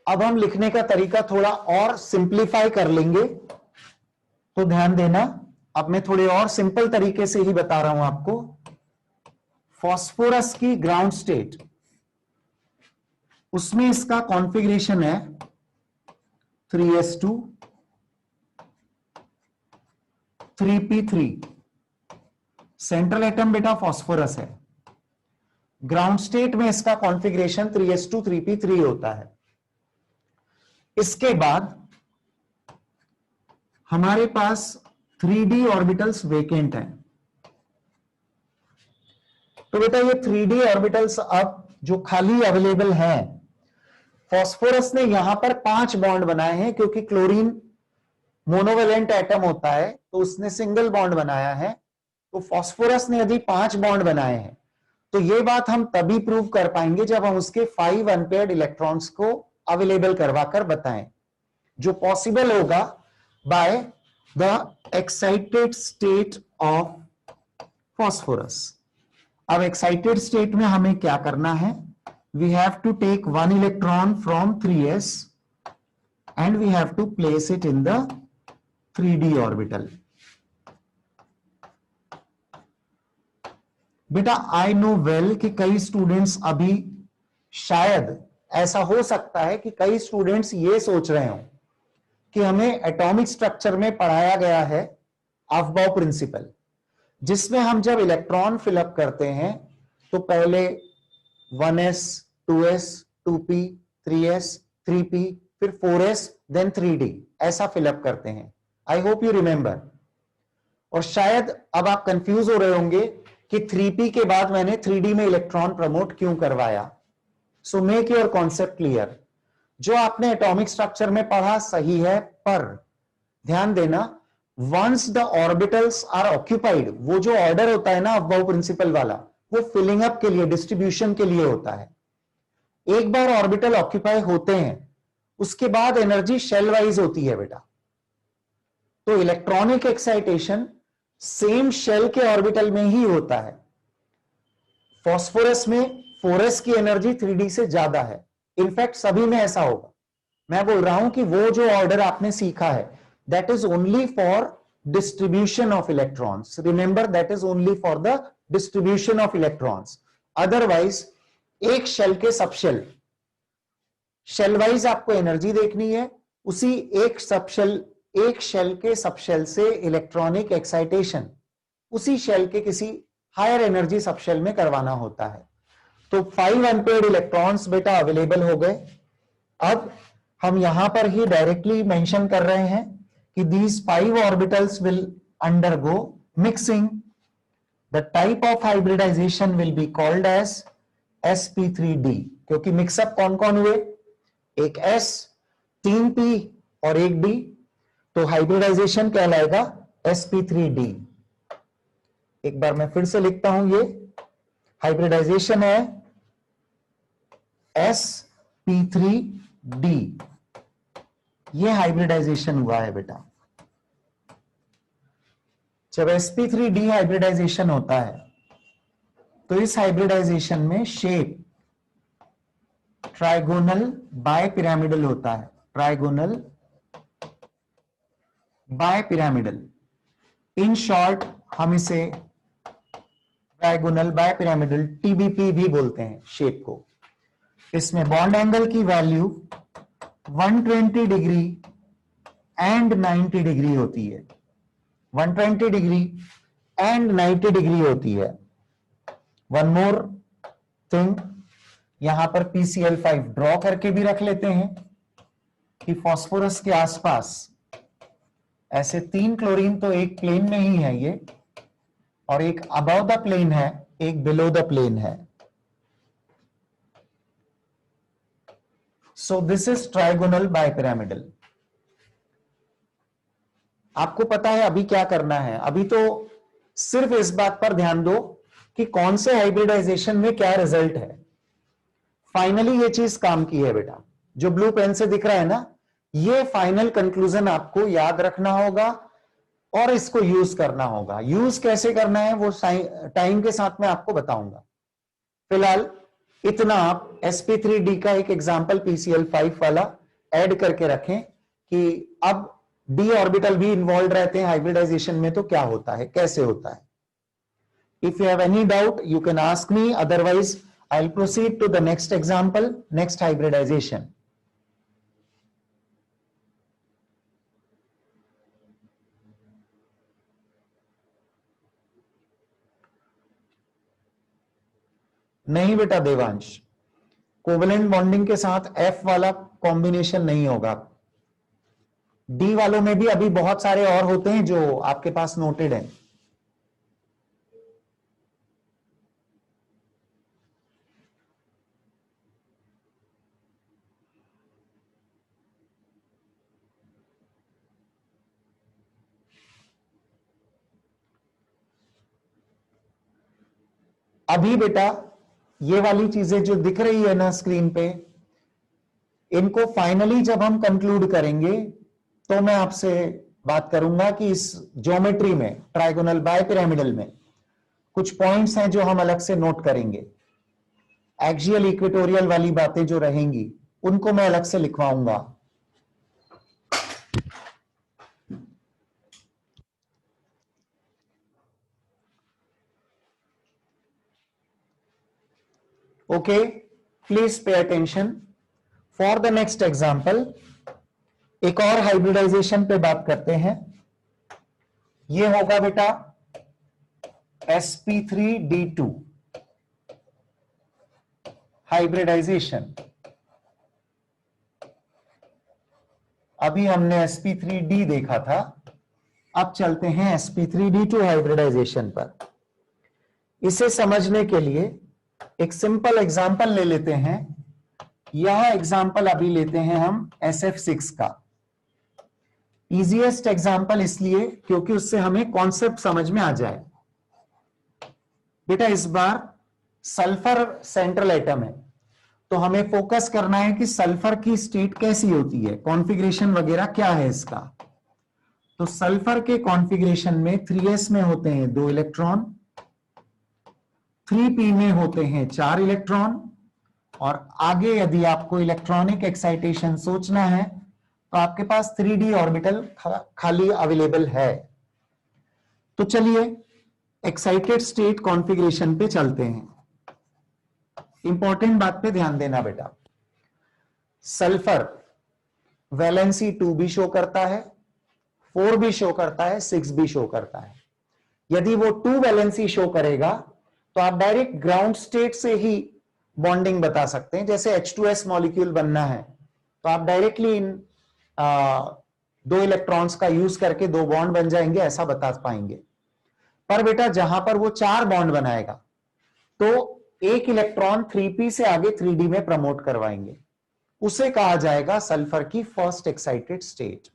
Speaker 1: अब हम लिखने का तरीका थोड़ा और सिंप्लीफाई कर लेंगे, तो ध्यान देना. अब मैं थोड़े और सिंपल तरीके से ही बता रहा हूं आपको. फास्फोरस की ग्राउंड स्टेट, उसमें इसका कॉन्फ़िगरेशन है 3s2 3p3। सेंट्रल एटम बेटा फास्फोरस है, ग्राउंड स्टेट में इसका कॉन्फ़िगरेशन 3s2 3p3 होता है। इसके बाद हमारे पास 3d ऑर्बिटल्स वेकेंट हैं। तो बेटा ये 3d ऑर्बिटल्स अब जो खाली अवेलेबल हैं, फास्फोरस ने यहां पर 5 बॉन्ड बनाए हैं, क्योंकि क्लोरीन मोनोवेलेंट एटम होता है तो उसने सिंगल बॉन्ड बनाया है। तो फास्फोरस ने यदि 5 बॉन्ड बनाए हैं, तो ये बात हम तभी प्रूव कर पाएंगे जब हम उसके 5 अनपेयर्ड इलेक्ट्रॉन्स को अवेलेबल करवाकर बताएं, जो पॉसिबल होगा by the excited state of phosphorus. अब एक्साइटेड स्टेट में हमें क्या करना है? We have to take 1 electron from 3s and we have to place it in the 3d orbital. बेटा आई नो वेल कि कई स्टूडेंट्स अभी, शायद ऐसा हो सकता है कि कई स्टूडेंट्स ये सोच रहे हो कि हमें एटॉमिक स्ट्रक्चर में पढ़ाया गया है अफबाउ प्रिंसिपल, जिसमें हम जब इलेक्ट्रॉन फिलअप करते हैं तो पहले 1s 2s 2p 3s 3p फिर 4s देन 3d ऐसा फिलअप करते हैं। आई होप यू रिमेंबर। और शायद अब आप कंफ्यूज हो रहे होंगे कि 3p के बाद मैंने 3d में इलेक्ट्रॉन प्रमोट क्यों करवाया। So make your concept clear. जो आपने एटॉमिक स्ट्रक्चर में पढ़ा सही है, पर ध्यान देना, once the orbitals are occupied, वो जो ऑर्डर होता है ना अफबाउ प्रिंसिपल वाला, वो फिलिंग अप के लिए, डिस्ट्रीब्यूशन के लिए होता है। एक बार ऑर्बिटल ऑक्यूपाई होते हैं, उसके बाद एनर्जी शेल वाइज होती है बेटा। तो इलेक्ट्रॉनिक एक्साइटेशन सेम शेल के ऑर्बिटल में ही होता है। फास्फोरस में 4s की एनर्जी 3d से ज्यादा है, इनफैक्ट सभी में ऐसा होगा। मैं बोल रहा हूं कि वो जो ऑर्डर आपने सीखा है, that is only for distribution of electrons. Remember, that is only for the distribution of electrons. Otherwise एक शेल के सबशेल, शेल वाइज आपको एनर्जी देखनी है, उसी एक शेल के सबशेल से इलेक्ट्रॉनिक एक्साइटेशन उसी शेल के किसी हायर एनर्जी सबशेल में करवाना होता है। तो 5 अनपेयर्ड इलेक्ट्रॉन्स बेटा अवेलेबल हो गए। अब हम यहां पर ही डायरेक्टली मेंशन कर रहे हैं कि these 5 orbitals will undergo mixing. The type of hybridization will be called as sp3d, क्योंकि मिक्सअप कौन कौन हुए? एक s, 3p और एक d, तो हाइब्रिडाइजेशन कहलाएगा sp3d। एक बार मैं फिर से लिखता हूं, ये हाइब्रिडाइजेशन है sp3d। ये हाइब्रिडाइजेशन हुआ है बेटा। जब sp3d हाइब्रिडाइजेशन होता है तो इस हाइब्रिडाइजेशन में शेप ट्राइगोनल बायपिरामिडल होता है। ट्राइगोनल बायपिरामिडल, इन शॉर्ट हम इसे ट्राइगोनल बायपिरामिडल टीबीपी भी बोलते हैं शेप को। इसमें बॉन्ड एंगल की वैल्यू 120 डिग्री एंड 90 डिग्री होती है। 120 डिग्री एंड 90 डिग्री होती है। वन मोर थिंग, यहां पर PCl5 ड्रॉ करके भी रख लेते हैं कि फास्फोरस के आसपास ऐसे 3 क्लोरीन तो एक प्लेन में ही है ये, और एक अबव द प्लेन है, एक बिलो द प्लेन है। सो दिस इज ट्राइगोनल बायपिरामिडल। आपको पता है अभी क्या करना है? अभी तो सिर्फ इस बात पर ध्यान दो कि कौन से हाइब्रिडाइजेशन में क्या रिजल्ट है। फाइनली ये चीज काम की है बेटा, जो ब्लू पेन से दिख रहा है ना, ये फाइनल कंक्लूजन आपको याद रखना होगा और इसको यूज करना होगा। यूज कैसे करना है वो टाइम के साथ में आपको बताऊंगा। फिलहाल इतना आप sp3d का एक एग्जांपल PCl5 वाला ऐड करके रखें कि अब d ऑर्बिटल भी इन्वॉल्व रहते हैं हाइब्रिडाइजेशन में, तो क्या होता है, कैसे होता है। If you have any doubt, you can ask me. Otherwise, I'll proceed to the next example, next hybridization. नहीं बेटा देवांश, कोवेलेंट बॉन्डिंग के साथ F वाला कॉम्बिनेशन नहीं होगा। D वालों में भी अभी बहुत सारे और होते हैं जो आपके पास नोटेड हैं। अभी बेटा ये वाली चीजें जो दिख रही है ना स्क्रीन पे, इनको फाइनली जब हम कंक्लूड करेंगे तो मैं आपसे बात करूंगा कि इस ज्योमेट्री में, ट्राइगोनल बायपिरामिडल में कुछ पॉइंट्स हैं जो हम अलग से नोट करेंगे। एक्सियल इक्वेटोरियल वाली बातें जो रहेंगी उनको मैं अलग से लिखवाऊंगा। Okay, please pay attention for the next example. एक और हाइब्रिडाइजेशन पे बात करते हैं। ये होगा बेटा sp3d2 हाइब्रिडाइजेशन। अभी हमने sp3d देखा था, अब चलते हैं sp3d2 हाइब्रिडाइजेशन पर। इसे समझने के लिए एक सिंपल एग्जांपल ले लेते हैं। यह एग्जांपल अभी लेते हैं हम SF6 का। इजीएस्ट एग्जांपल इसलिए क्योंकि उससे हमें कॉन्सेप्ट समझ में आ जाए। बेटा इस बार सल्फर सेंट्रल एटम है, तो हमें फोकस करना है कि सल्फर की स्टेट कैसी होती है, कॉन्फ़िगरेशन वगैरह क्या है इसका। तो सल्फर के कॉन्फ़िगरेशन में 3s में होते हैं 2 इलेक्ट्रॉन, 3p में होते हैं 4 इलेक्ट्रॉन, और आगे यदि आपको इलेक्ट्रॉनिक एक्साइटेशन सोचना है तो आपके पास 3d ऑर्बिटल खाली अवेलेबल है। तो चलिए एक्साइटेड स्टेट कॉन्फ़िगरेशन पे चलते हैं। इंपॉर्टेंट बात पे ध्यान देना बेटा। सल्फर वैलेंसी 2 भी शो करता है, 4 भी शो करता है, 6 भी शो करता है। यदि वो 2 वैलेंसी शो करेगा तो आप डायरेक्ट ग्राउंड स्टेट से ही बॉन्डिंग बता सकते हैं। जैसे H2S मॉलिक्यूल बनना है तो आप डायरेक्टली इन 2 इलेक्ट्रॉन्स का यूज करके 2 बॉन्ड बन जाएंगे, ऐसा बता पाएंगे। पर बेटा जहां पर वो 4 बॉन्ड बनाएगा तो 1 इलेक्ट्रॉन 3p से आगे 3d में प्रमोट करवाएंगे, उसे कहा जाएगा सल्फर की फर्स्ट एक्साइटेड स्टेट।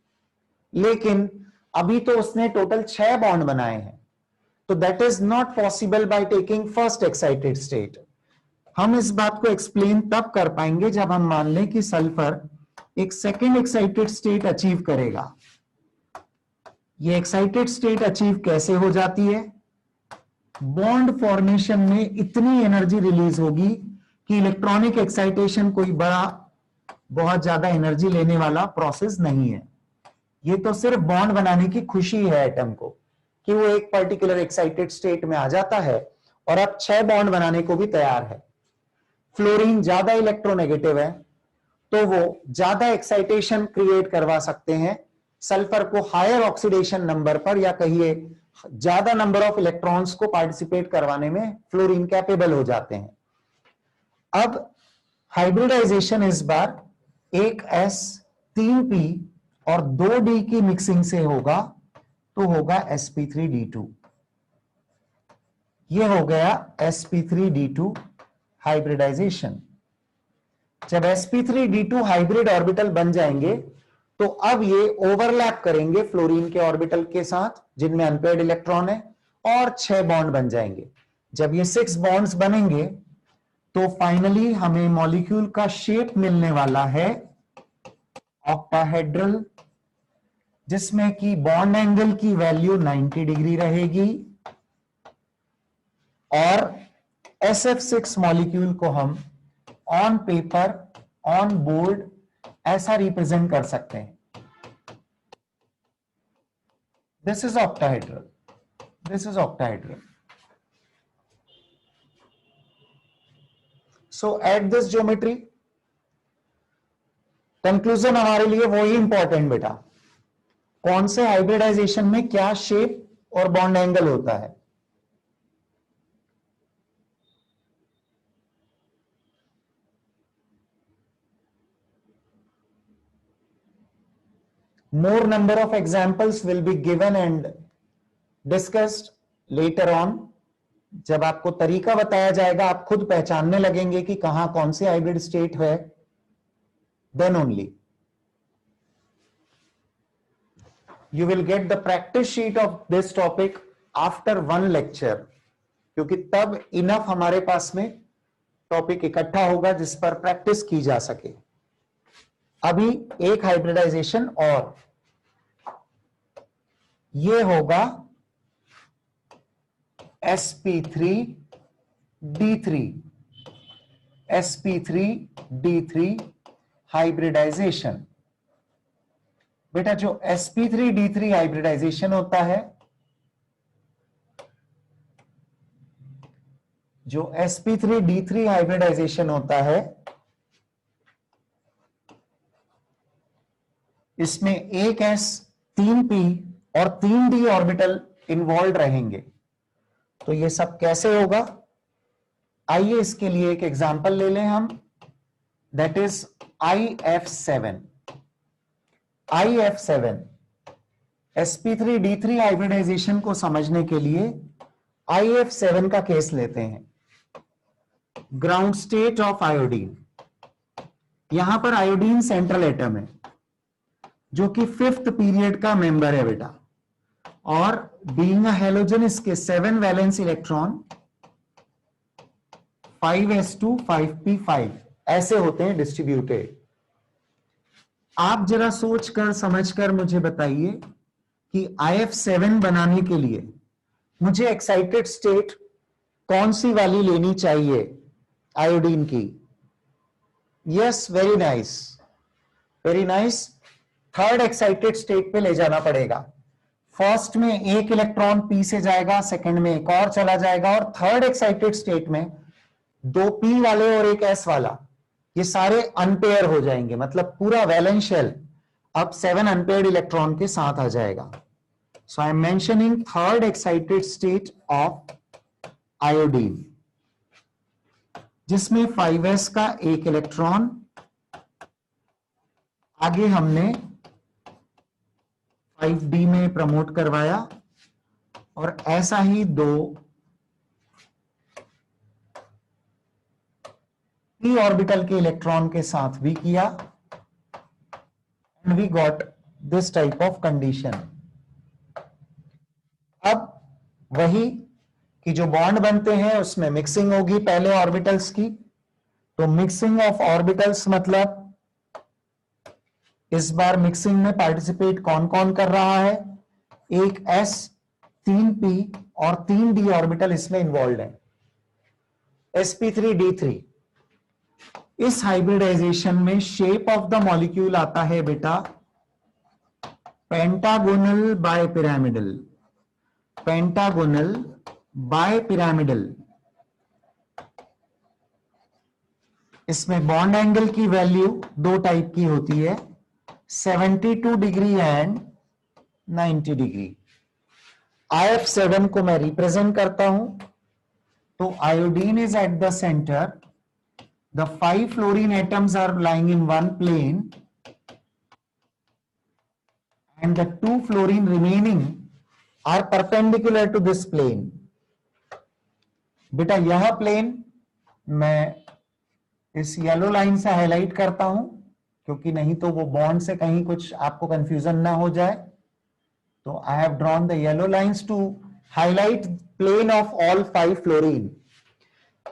Speaker 1: लेकिन अभी तो उसने टोटल 6 बॉन्ड बनाए हैं, तो that is not possible by taking first excited state. हम इस बात को एक्सप्लेन तब कर पाएंगे जब हम मान लें कि सल्फर एक सेकेंड एक्साइटेड स्टेट अचीव करेगा। ये एक्साइटेड स्टेट अचीव कैसे हो जाती है? बॉन्ड फॉर्मेशन में इतनी एनर्जी रिलीज होगी कि इलेक्ट्रॉनिक एक्साइटेशन कोई बड़ा बहुत ज्यादा एनर्जी लेने वाला प्रोसेस नहीं है। ये तो सिर्फ बॉन्ड बनाने की खुशी है एटम को कि वो एक पर्टिकुलर एक्साइटेड स्टेट में आ जाता है और अब 6 बॉन्ड बनाने को भी तैयार है। फ्लोरीन ज्यादा इलेक्ट्रोनेगेटिव है तो वो ज्यादा एक्साइटेशन क्रिएट करवा सकते हैं सल्फर को हायर ऑक्सीडेशन नंबर पर, या कहिए ज्यादा नंबर ऑफ इलेक्ट्रॉन्स को पार्टिसिपेट करवाने में फ्लोरीन कैपेबल हो जाते हैं। अब हाइब्रिडाइजेशन इस बार एक S 3p और 2d की मिक्सिंग से होगा, तो होगा sp3d2। ये हो गया sp3d2 हाइब्रिडाइजेशन। जब sp3d2 हाइब्रिड ऑर्बिटल बन जाएंगे तो अब ये ओवरलैप करेंगे फ्लोरीन के ऑर्बिटल के साथ जिनमें अनपेयर्ड इलेक्ट्रॉन है, और 6 बॉन्ड बन जाएंगे। जब ये 6 बॉन्ड्स बनेंगे तो फाइनली हमें मॉलिक्यूल का शेप मिलने वाला है ऑक्टाहेड्रल, जिसमें कि बॉन्ड एंगल की वैल्यू 90 डिग्री रहेगी, और SF6 मॉलिक्यूल को हम ऑन पेपर, ऑन बोर्ड ऐसा रिप्रेजेंट कर सकते हैं। This is octahedral, this is octahedral. So at this geometry, conclusion हमारे लिए वही इंपॉर्टेंट बेटा, कौन से हाइब्रिडाइजेशन में क्या शेप और बॉन्ड एंगल होता है। More number of examples will be given and discussed later on. जब आपको तरीका बताया जाएगा, आप खुद पहचानने लगेंगे कि कहां कौन सी हाइब्रिड स्टेट है, then only you will get the practice sheet of this topic after one lecture, क्योंकि तब इनफ हमारे पास में टॉपिक इकट्ठा होगा जिस पर प्रैक्टिस की जा सके। अभी एक हाइब्रिडाइजेशन और, ये होगा sp3d3 sp3d3 हाइब्रिडाइजेशन। बेटा जो sp3d3 हाइब्रिडाइजेशन होता है, जो sp3d3 हाइब्रिडाइजेशन होता है, इसमें एक s 3p और 3d ऑर्बिटल इन्वॉल्व रहेंगे। तो ये सब कैसे होगा, आइए इसके लिए एक एग्जांपल ले लें हम, that is IF7। IF7 sp3d3 hybridisation को समझने के लिए IF7 का केस लेते हैं। ग्राउंड स्टेट ऑफ आयोडीन, यहां पर आयोडीन सेंट्रल एटम है जो कि 5th पीरियड का मेंबर है बेटा, और बीइंग अ हैलोजन इसके 7 वैलेंस इलेक्ट्रॉन 5s2 5p5 ऐसे होते हैं डिस्ट्रीब्यूटेड। आप जरा सोचकर समझकर मुझे बताइए कि IF7 बनाने के लिए मुझे एक्साइटेड स्टेट कौन सी वाली लेनी चाहिए आयोडीन की। Yes, very nice, very nice. Third excited state पे ले जाना पड़ेगा। फर्स्ट में एक इलेक्ट्रॉन पी से जाएगा, सेकंड में एक और चला जाएगा, और थर्ड एक्साइटेड स्टेट में 2 पी वाले और एक एस वाला, ये सारे अनपेयर हो जाएंगे, मतलब पूरा वैलेंस शेल अब 7 अनपेयर्ड इलेक्ट्रॉन के साथ आ जाएगा। So I am mentioning third excited state of iodine, जिसमें 5s का एक इलेक्ट्रॉन, आगे हमने 5d में प्रमोट करवाया, और ऐसा ही 2 p ऑर्बिटल के इलेक्ट्रॉन के साथ भी किया, and we got this type of condition. अब वही कि जो बॉन्ड बनते हैं उसमें मिक्सिंग होगी पहले ऑर्बिटल्स की। तो मिक्सिंग ऑफ ऑर्बिटल्स मतलब इस बार मिक्सिंग में पार्टिसिपेट कौन कौन कर रहा है, एक s 3p और 3d ऑर्बिटल इसमें इन्वॉल्व है, sp3d3। इस हाइब्रिडाइजेशन में शेप ऑफ द मॉलिक्यूल आता है बेटा पेंटागोनल बायपिरामिडल, पेंटागोनल बायपिरामिडल। इसमें बॉन्ड एंगल की वैल्यू 2 टाइप की होती है, 72 डिग्री एंड 90 डिग्री। IF7 को मैं रिप्रेजेंट करता हूं, तो iodine is at the centre, the 5 fluorine atoms are lying in one plane and the 2 fluorine remaining are perpendicular to this plane। बेटा यह प्लेन मैं इस येलो लाइन से हाईलाइट करता हूं, क्योंकि नहीं तो वो बॉन्ड से कहीं कुछ आपको कंफ्यूजन ना हो जाए। तो I have drawn the yellow lines to highlight plane of all 5 fluorine.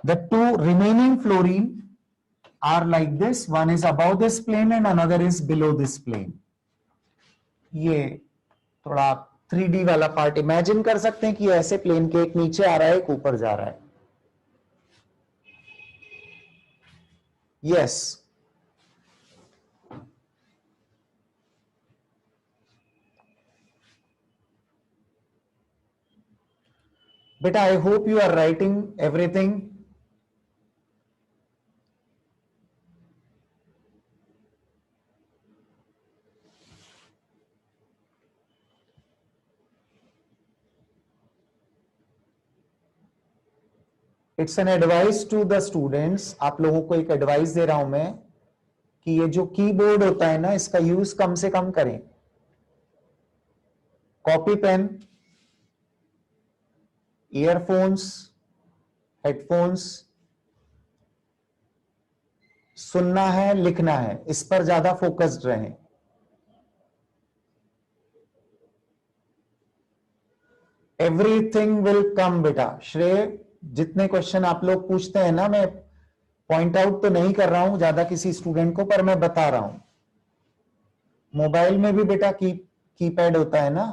Speaker 1: द 2 remaining fluorine are like this, one is above this plane and another is below this plane। ये थोड़ा 3D वाला पार्ट इमेजिन कर सकते हैं कि ऐसे plane के एक नीचे आ रहा है एक ऊपर जा रहा है। यस, बेटा I hope you are writing everything. It's an advice to the students, आप लोगों को एक एडवाइस दे रहा हूं मैं कि ये जो कीबोर्ड होता है ना, इसका यूज कम से कम करें। कॉपी पेन, ईयरफोन्स, हेडफोन्स, सुनना है, लिखना है, इस पर ज्यादा फोकस्ड रहें। एवरीथिंग विल कम बेटा। श्रेय, जितने क्वेश्चन आप लोग पूछते हैं ना, मैं पॉइंट आउट तो नहीं कर रहा हूं ज्यादा किसी स्टूडेंट को, पर मैं बता रहा हूं। मोबाइल में भी बेटा कीपैड होता है ना।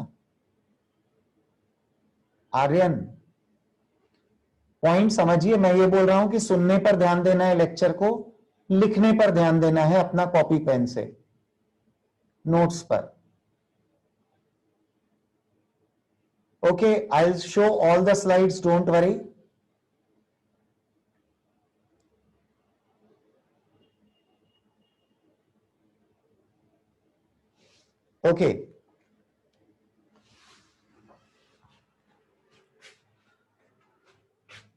Speaker 1: आर्यन, पॉइंट समझिए, मैं ये बोल रहा हूं कि सुनने पर ध्यान देना है लेक्चर को, लिखने पर ध्यान देना है अपना कॉपी पेन से नोट्स पर। Okay, I will show all the slides, don't worry. Okay,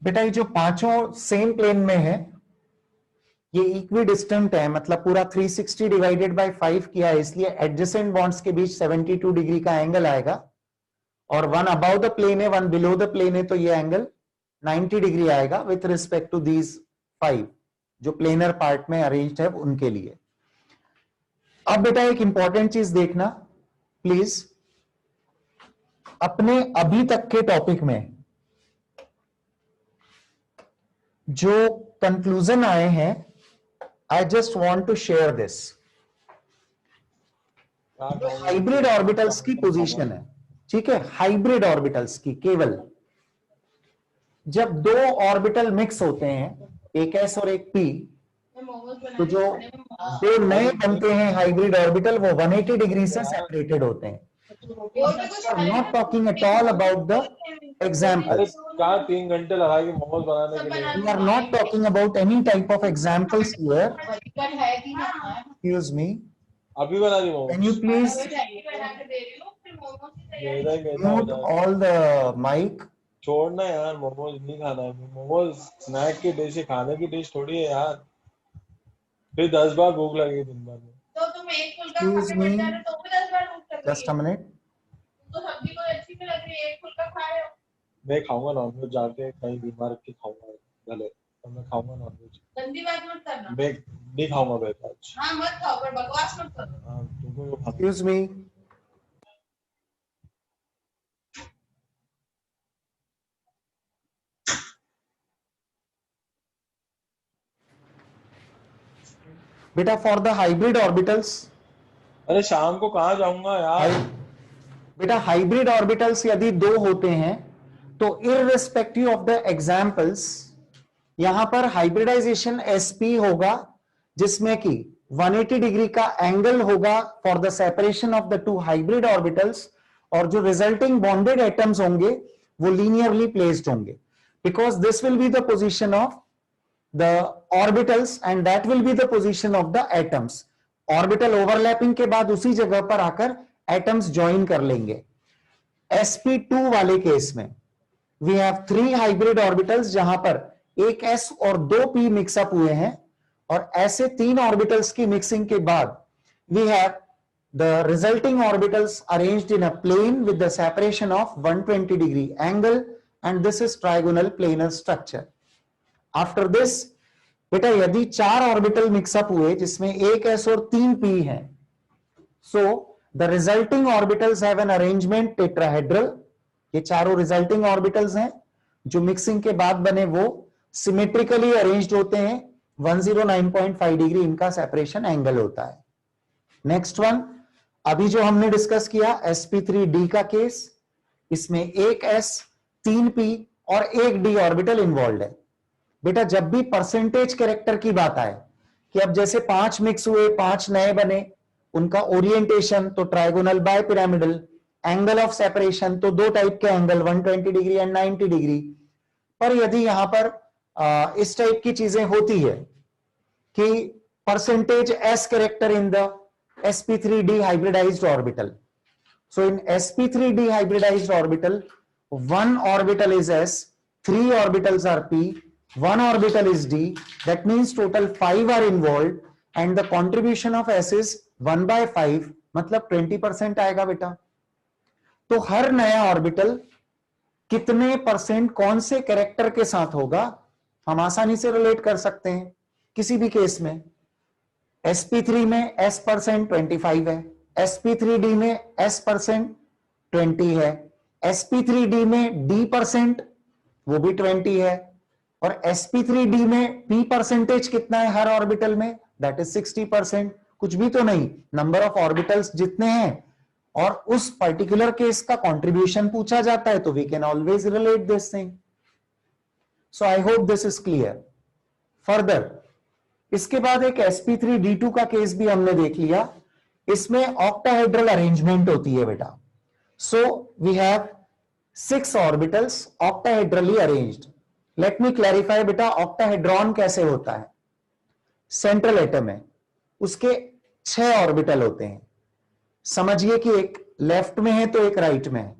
Speaker 1: बेटा ये जो पांचों सेम प्लेन में है, ये इक्वी डिस्टेंट है, मतलब पूरा 360 डिवाइडेड बाय 5 किया है, इसलिए एडजेसेंट बॉन्ड्स के बीच 72 डिग्री का एंगल आएगा। और वन अबाउ द प्लेन है, वन बिलो द प्लेन है, तो ये एंगल 90 डिग्री आएगा विथ रिस्पेक्ट टू दीज 5 जो प्लेनर पार्ट में अरेंज्ड है उनके लिए। अब बेटा एक इंपॉर्टेंट चीज देखना प्लीज, अपने अभी तक के टॉपिक में जो कंक्लूजन आए हैं, I just want to share this. Hybrid orbitals की पोजीशन है, ठीक है, हाइब्रिड ऑर्बिटल्स की, केवल जब दो ऑर्बिटल मिक्स होते हैं, एक एस और एक पी, तो जो दो नए बनते हैं हाइब्रिड ऑर्बिटल, वो 180 डिग्री से सेपरेटेड होते हैं। Not talking at all about the examples,
Speaker 2: 3 घंटे लगाएंगे मोमोज बनाने के लिए।
Speaker 1: We are not talking about any type of examples here. Excuse me,
Speaker 2: अभी बना दी momos.
Speaker 1: Can you please mute all the mic.
Speaker 2: छोड़ना यार, मोमोज नहीं खाना है। मोमोज स्नैक की डिश है, खाने की डिश थोड़ी है यार। फिर 10 बार भूख लगेगी दिन भर में।
Speaker 3: तो तुम एक फुल्का खा के बैठ जा रहे हो तो भी 10 बार भूख लग रही है।
Speaker 1: जस्ट अ मिनट,
Speaker 3: तो सब्जी कोई अच्छी भी लग रही है, एक फुल्का खा रहे हो।
Speaker 2: मैं खाऊंगा नॉनवेज, जाके कहीं बीमार की खाऊंगा भले, तो मैं खाऊंगा नॉनवेज।
Speaker 3: गंदी बात मत करना।
Speaker 2: मैं नहीं खाऊंगा वेज आज।
Speaker 3: हाँ मत खाओ, पर बकवास मत करो।
Speaker 2: हाँ, तुमको
Speaker 1: एक्सक्यूज मी, बेटा फॉर द हाइब्रिड ऑर्बिटल्स,
Speaker 2: अरे शाम को कहाँ जाऊंगा यार।
Speaker 1: बेटा हाइब्रिड ऑर्बिटल्स यदि दो होते हैं तो इररिस्पेक्टिव ऑफ द एग्जाम्पल्स, यहां पर हाइब्रिडाइजेशन sp होगा, जिसमें कि 180 डिग्री का एंगल होगा for the separation of the two hybrid orbitals, और जो रिजल्टिंग बॉन्डेड एटम्स होंगे वो लीनियरली प्लेस्ड होंगे, because this will be the position of the orbitals and that will be the position of the atoms. Orbital overlapping के बाद उसी जगह पर आकर एटम्स ज्वाइन कर लेंगे। sp2 वाले केस में वी हैव 3 हाइब्रिड ऑर्बिटल्स, जहां पर एक s और 2 p मिक्सअप हुए हैं, और ऐसे 3 ऑर्बिटल्स की मिक्सिंग के बाद we have the resulting orbitals arranged in a plane with the separation of 120 degree angle, and this is trigonal planar structure. After this बेटा यदि 4 ऑर्बिटल मिक्सअप हुए जिसमें एक s और 3 p है, so the resulting orbitals have an arrangement tetrahedral. ये चारों resulting orbitals हैं जो मिक्सिंग के बाद बने, वो सिमेट्रिकली अरेंज्ड होते हैं, 109.5 डिग्री इनका सेपरेशन एंगल होता है। नेक्स्ट वन, अभी जो हमने डिस्कस किया sp3d का केस, इसमें एक s 3 p और एक d ऑर्बिटल इन्वॉल्व है। बेटा जब भी परसेंटेज कैरेक्टर की बात आए कि अब जैसे 5 मिक्स हुए, 5 नए बने, उनका ओरिएंटेशन तो trigonal bipyramidal, angle of separation तो 2 टाइप के एंगल, 120 डिग्री एंड 90 डिग्री। पर यदि यहां पर इस टाइप की चीजें होती है कि percentage S character in the sp3d hybridised orbital, so in sp3d hybridised orbital 1 orbital is s, 3 orbitals are p, one orbital is d, that means total 5 are involved and the contribution of s is 1/5, मतलब 20% आएगा बेटा। तो हर नया orbital कितने percent कौन से character के साथ होगा हम आसानी से रिलेट कर सकते हैं किसी भी केस में। sp3 में s% 25 है, sp3d में s% 20 है, sp3d में d% वो भी 20 है, और sp3d में p परसेंटेज कितना है हर ऑर्बिटल में, दैट इज 60%। कुछ भी तो नहीं, नंबर ऑफ ऑर्बिटल्स जितने हैं और उस पर्टिकुलर केस का कंट्रीब्यूशन पूछा जाता है तो we can always relate this thing. So I hope this is clear. Further इसके बाद एक sp3d2 का केस भी हमने देख लिया, इसमें ऑक्टाहेड्रल अरेंजमेंट होती है बेटा। So we have 6 orbitals octahedrally arranged. Let me clarify बेटा, ऑक्टाहेड्रॉन कैसे होता है। सेंट्रल एटम है, उसके 6 ऑर्बिटल होते हैं। समझिए कि एक लेफ्ट में है तो एक राइट में है,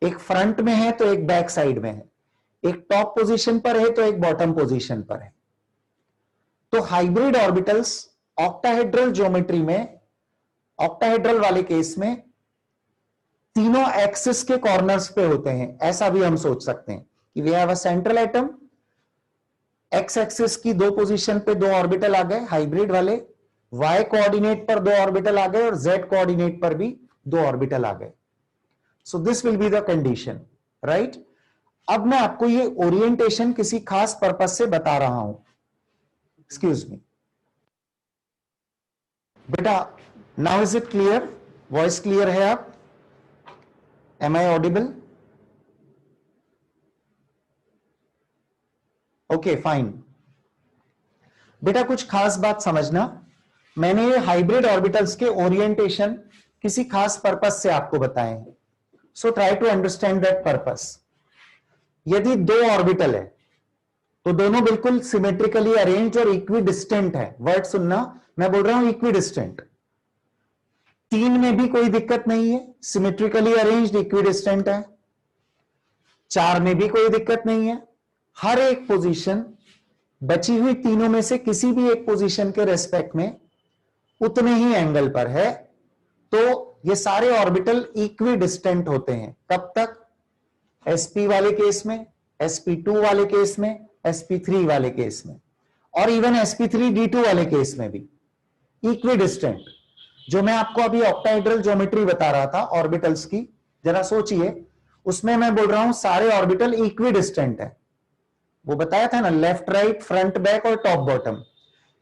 Speaker 1: एक फ्रंट में है तो एक बैक साइड में है, एक टॉप पोजीशन पर है तो एक बॉटम पोजीशन पर है। तो हाइब्रिड ऑर्बिटल्स ऑक्टाहेड्रल ज्योमेट्री में, ऑक्टाहेड्रल वाले केस में तीनों एक्सिस के कॉर्नर्स पे होते हैं। ऐसा भी हम सोच सकते हैं कि we have a central atom, X axis की 2 पोजीशन पे 2 ऑर्बिटल आ गए हाइब्रिड वाले, y कोऑर्डिनेट पर 2 ऑर्बिटल आ गए और z कोऑर्डिनेट पर भी 2 ऑर्बिटल आ गए। So this will be the condition, right. अब मैं आपको ये ओरिएंटेशन किसी खास पर्पस से बता रहा हूं। एक्सक्यूज मी बेटा, now is it clear? Voice clear है आप? Am I audible? Okay fine बेटा, कुछ खास बात समझना, मैंने ये हाइब्रिड ऑर्बिटल्स के ओरिएंटेशन किसी खास पर्पस से आपको बताए हैं। So try to understand that purpose. यदि 2 ऑर्बिटल है तो दोनों बिल्कुल सिमेट्रिकली अरेंज और इक्वी डिस्टेंट है। वर्ड सुनना, मैं बोल रहा हूं इक्वी डिस्टेंट। 3 में भी कोई दिक्कत नहीं है, सिमेट्रिकली अरेंज्ड इक्वी डिस्टेंट है। 4 में भी कोई दिक्कत नहीं है, हर एक पोजीशन बची हुई तीनों में से किसी भी एक पोजीशन के रेस्पेक्ट में उतने ही एंगल पर है। तो ये सारे ऑर्बिटल इक्वी डिस्टेंट होते हैं। कब तक? sp वाले केस में, sp2 वाले केस में, sp3 वाले केस में, और इवन sp3d2 वाले केस में भी इक्वी डिस्टेंट। जो मैं आपको अभी ऑक्टाहेड्रल ज्योमेट्री बता रहा था ऑर्बिटल्स की, जरा सोचिए, उसमें मैं बोल रहा हूं सारे ऑर्बिटल इक्वी डिस्टेंट है। वो बताया था ना, लेफ्ट राइट फ्रंट बैक और टॉप बॉटम।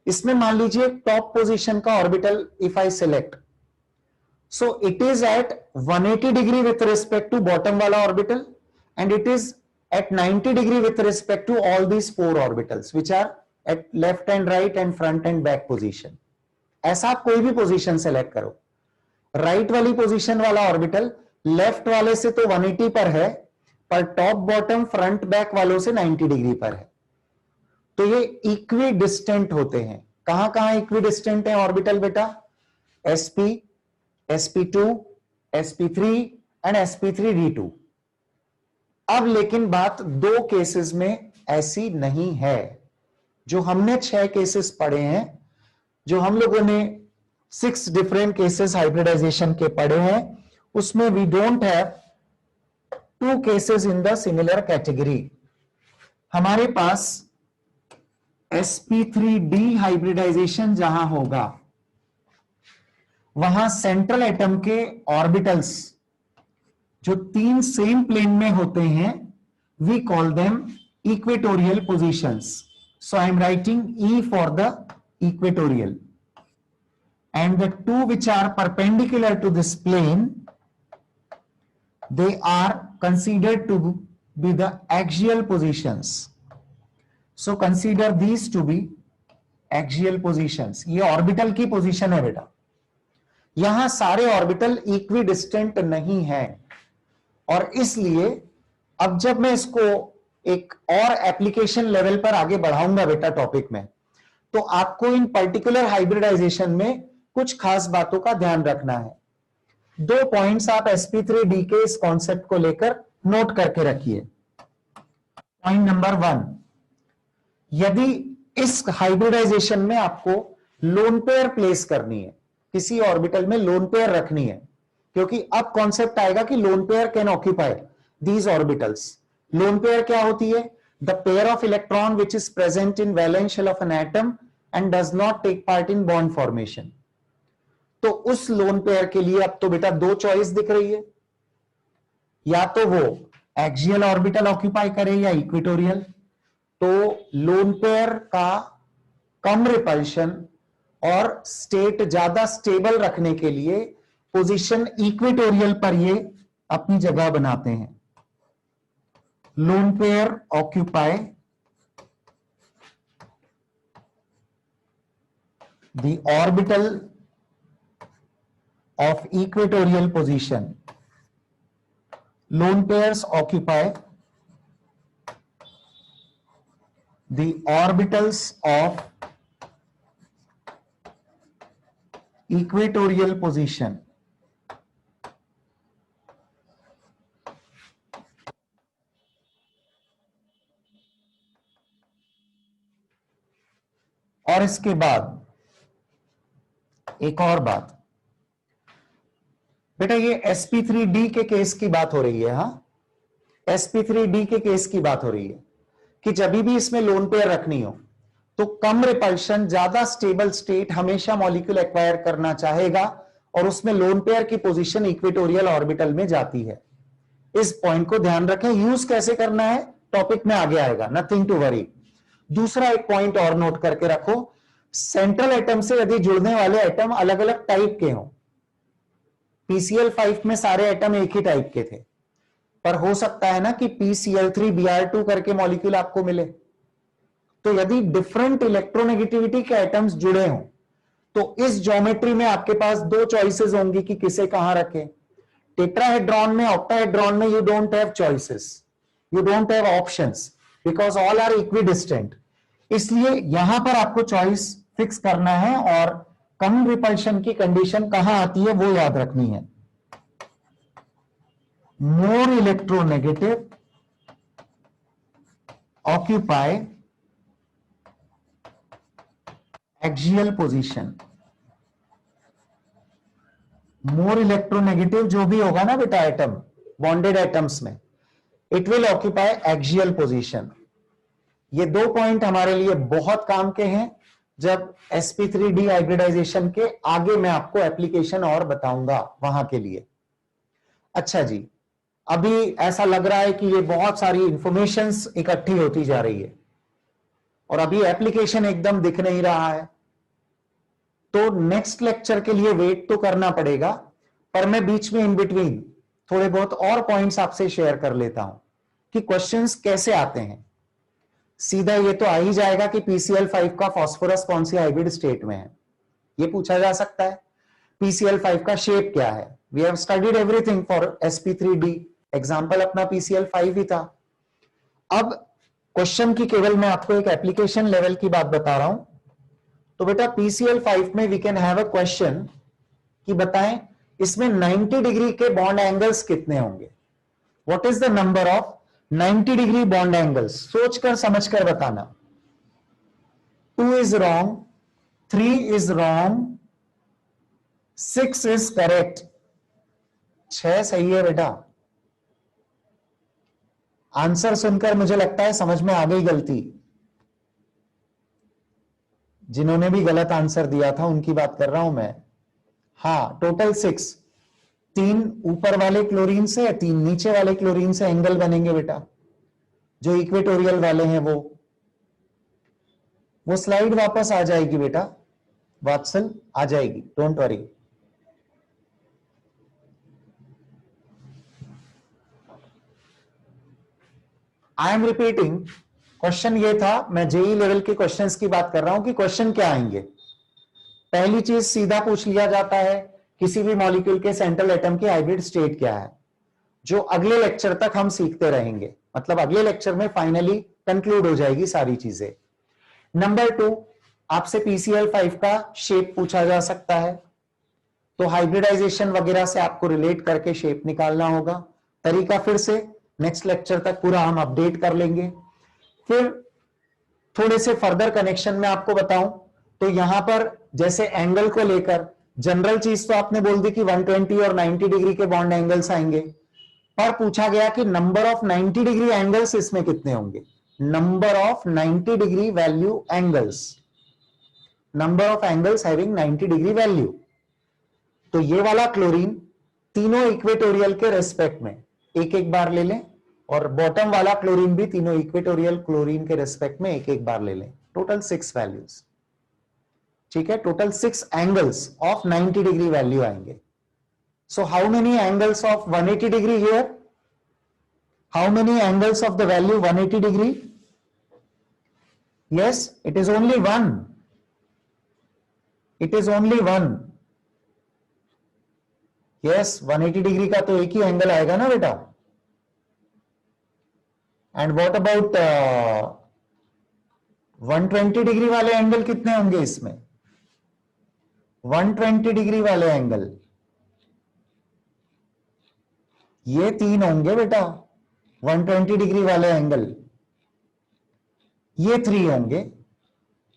Speaker 1: इसमें मान लीजिए टॉप पोजीशन का orbital if I select, so it is at 180 degree with respect to bottom वाला orbital and it is at 90 degree with respect to all these 4 orbitals which are at left and right and front and back position। ऐसा आप कोई भी position select करो, right वाली position वाला orbital left वाले से तो 180 पर है, पर टॉप बॉटम फ्रंट बैक वालों से 90 डिग्री पर है। तो ये इक्वी डिस्टेंट होते हैं। कहां कहां इक्वी डिस्टेंट है ऑर्बिटल बेटा? sp, sp2, sp3 and sp3d2। अब लेकिन बात 2 केसेस में ऐसी नहीं है। जो हमने 6 केसेस पढ़े हैं, जो हम लोगों ने 6 डिफरेंट केसेस हाइब्रिडाइजेशन के पढ़े हैं, उसमें we don't have 2 cases in the similar category. हमारे पास sp3d हाइब्रिडाइजेशन जहां होगा, वहां सेंट्रल एटम के ऑर्बिटल्स जो 3 सेम प्लेन में होते हैं, we call them equatorial positions. So I am writing E for the equatorial, and the 2 which are perpendicular to this plane, they are considered to be the axial positions. So consider these to be axial positions। ये orbital की position है बेटा। यहां सारे orbital equi distant नहीं है, और इसलिए अब जब मैं इसको एक और एप्लीकेशन लेवल पर आगे बढ़ाऊंगा बेटा टॉपिक में, तो आपको इन पर्टिकुलर हाइब्रिडाइजेशन में कुछ खास बातों का ध्यान रखना है। 2 पॉइंट्स आप sp3d के इस कॉन्सेप्ट को लेकर नोट करके रखिए। पॉइंट नंबर 1, यदि इस हाइब्रिडाइजेशन में आपको लोन पेयर प्लेस करनी है, किसी ऑर्बिटल में लोन पेयर रखनी है, क्योंकि अब कॉन्सेप्ट आएगा कि lone pair can occupy these orbitals. Lone pair क्या होती है? The pair of electron which is present in valence shell of an atom and does not take part in bond formation. तो उस लोन पेयर के लिए अब तो बेटा दो चॉइस दिख रही है, या तो वो एक्सियल ऑर्बिटल ऑक्यूपाई करे या इक्वेटोरियल। तो लोन पेयर का कम रिपल्शन और स्टेट ज्यादा स्टेबल रखने के लिए पोजीशन इक्वेटोरियल पर ये अपनी जगह बनाते हैं। Lone pair occupy the orbital of equatorial position. Lone pairs occupy the orbitals of equatorial position. और इसके बाद एक और बात बेटा, ये sp3d के केस की बात हो रही है। हाँ, sp3d के केस की बात हो रही है कि जब भी इसमें लोन पेयर रखनी हो तो कम रिपल्शन, ज्यादा स्टेबल स्टेट हमेशा मॉलिक्यूल एक्वायर करना चाहेगा, और उसमें लोन पेयर की पोजीशन इक्वेटोरियल ऑर्बिटल में जाती है। इस पॉइंट को ध्यान रखें। यूज कैसे करना है टॉपिक में आगे आएगा, नथिंग टू वरी। दूसरा एक पॉइंट और नोट करके रखो, सेंट्रल एटम से यदि जुड़ने वाले एटम अलग अलग टाइप के हों, PCl5 में सारे एटम एक ही टाइप के थे, पर हो सकता है ना कि PCl3Br2 करके मॉलिक्यूल आपको मिले। तो यदि डिफरेंट इलेक्ट्रोनेगेटिविटी के एटम्स जुड़े हों तो इस ज्योमेट्री में आपके पास दो चॉइसेस होंगी कि किसे कहां रखें। टेट्राहेड्रॉन में, ऑक्टाहेड्रॉन में you don't have choices, you don't have options, because all are equidistant. इसलिए यहां पर आपको चॉइस फिक्स करना है, और कम रिपल्शन की कंडीशन कहां आती है वो याद रखनी है। More electronegative occupy axial position. More electronegative जो भी होगा ना बेटा एटम, बॉन्डेड एटम्स में, it will occupy axial position. ये दो पॉइंट हमारे लिए बहुत काम के हैं। जब sp3d हाइब्रिडाइजेशन के आगे मैं आपको एप्लीकेशन और बताऊंगा वहां के लिए। अच्छा जी, अभी ऐसा लग रहा है कि ये बहुत सारी इंफॉर्मेशंस इकट्ठी होती जा रही है और अभी एप्लीकेशन एकदम दिख नहीं रहा है, तो नेक्स्ट लेक्चर के लिए वेट तो करना पड़ेगा, पर मैं बीच में इन बिटवीन थोड़े बहुत और पॉइंट्स आपसे शेयर कर लेता हूं कि क्वेश्चंस कैसे आते हैं। सीधा ये तो आ ही जाएगा कि PCl5 का फास्फोरस कौन सी हाइब्रिड स्टेट में है, ये पूछा जा सकता है। PCl5 का शेप क्या है? We have studied everything for sp3d, example अपना PCl5 ही था। अब क्वेश्चन की केवल मैं आपको एक एप्लीकेशन लेवल की बात बता रहा हूं। तो बेटा PCl5 में we can have a question कि बताएं इसमें 90 डिग्री के बॉन्ड एंगल्स कितने होंगे। What is the number of 90 degree bond angles? सोचकर समझकर बताना। 2 is wrong, 3 is wrong, 6 is correct. 6 सही है बेटा। आंसर सुनकर मुझे लगता है समझ में आ गई गलती। जिन्होंने भी गलत आंसर दिया था उनकी बात कर रहा हूं मैं। हाँ, टोटल 6, 3 ऊपर वाले क्लोरीन से, 3 नीचे वाले क्लोरीन से एंगल बनेंगे बेटा, जो इक्वेटोरियल वाले हैं। वो स्लाइड वापस आ जाएगी बेटा, वात्सल आ जाएगी, don't worry. I am repeating, question ये था, मैं जेई लेवल के क्वेश्चंस की बात कर रहा हूं कि क्वेश्चन क्या आएंगे। पहली चीज सीधा पूछ लिया जाता है किसी भी मॉलिक्यूल के सेंट्रल एटम की हाइब्रिड स्टेट क्या है, जो अगले लेक्चर तक हम सीखते रहेंगे, मतलब अगले लेक्चर में फाइनली कंक्लूड हो जाएगी सारी चीजें। नंबर 2, आपसे PCl5 का शेप पूछा जा सकता है, तो हाइब्रिडाइजेशन वगैरह से आपको रिलेट करके शेप निकालना होगा। तरीका फिर से नेक्स्ट लेक्चर तक पूरा हम अपडेट कर लेंगे। फिर थोड़े से फर्दर कनेक्शन में आपको बताऊं तो यहां पर जैसे एंगल को लेकर जनरल चीज तो आपने बोल दी कि 120 और 90 डिग्री के बॉन्ड एंगल्स आएंगे, पर पूछा गया कि नंबर ऑफ 90 डिग्री एंगल्स इसमें कितने होंगे। Number of 90 degree value angles, number of angles having 90 degree value. तो ये वाला क्लोरीन तीनों इक्वेटोरियल के रेस्पेक्ट में एक एक बार ले लें, और बॉटम वाला क्लोरीन भी तीनों इक्वेटोरियल क्लोरीन के रेस्पेक्ट में एक एक बार ले लें। टोटल 6 वैल्यूज, ठीक है, total 6 angles of 90 degree value आएंगे। So how many angles of 180 degree here? How many angles of the value 180 degree? Yes, it is only one, it is only one. Yes, 180 degree का तो एक ही angle आएगा ना बेटा। And what about 120 degree वाले angle कितने होंगे इसमें? 120 डिग्री वाले एंगल ये 3 होंगे बेटा। 120 डिग्री वाले एंगल ये 3 होंगे।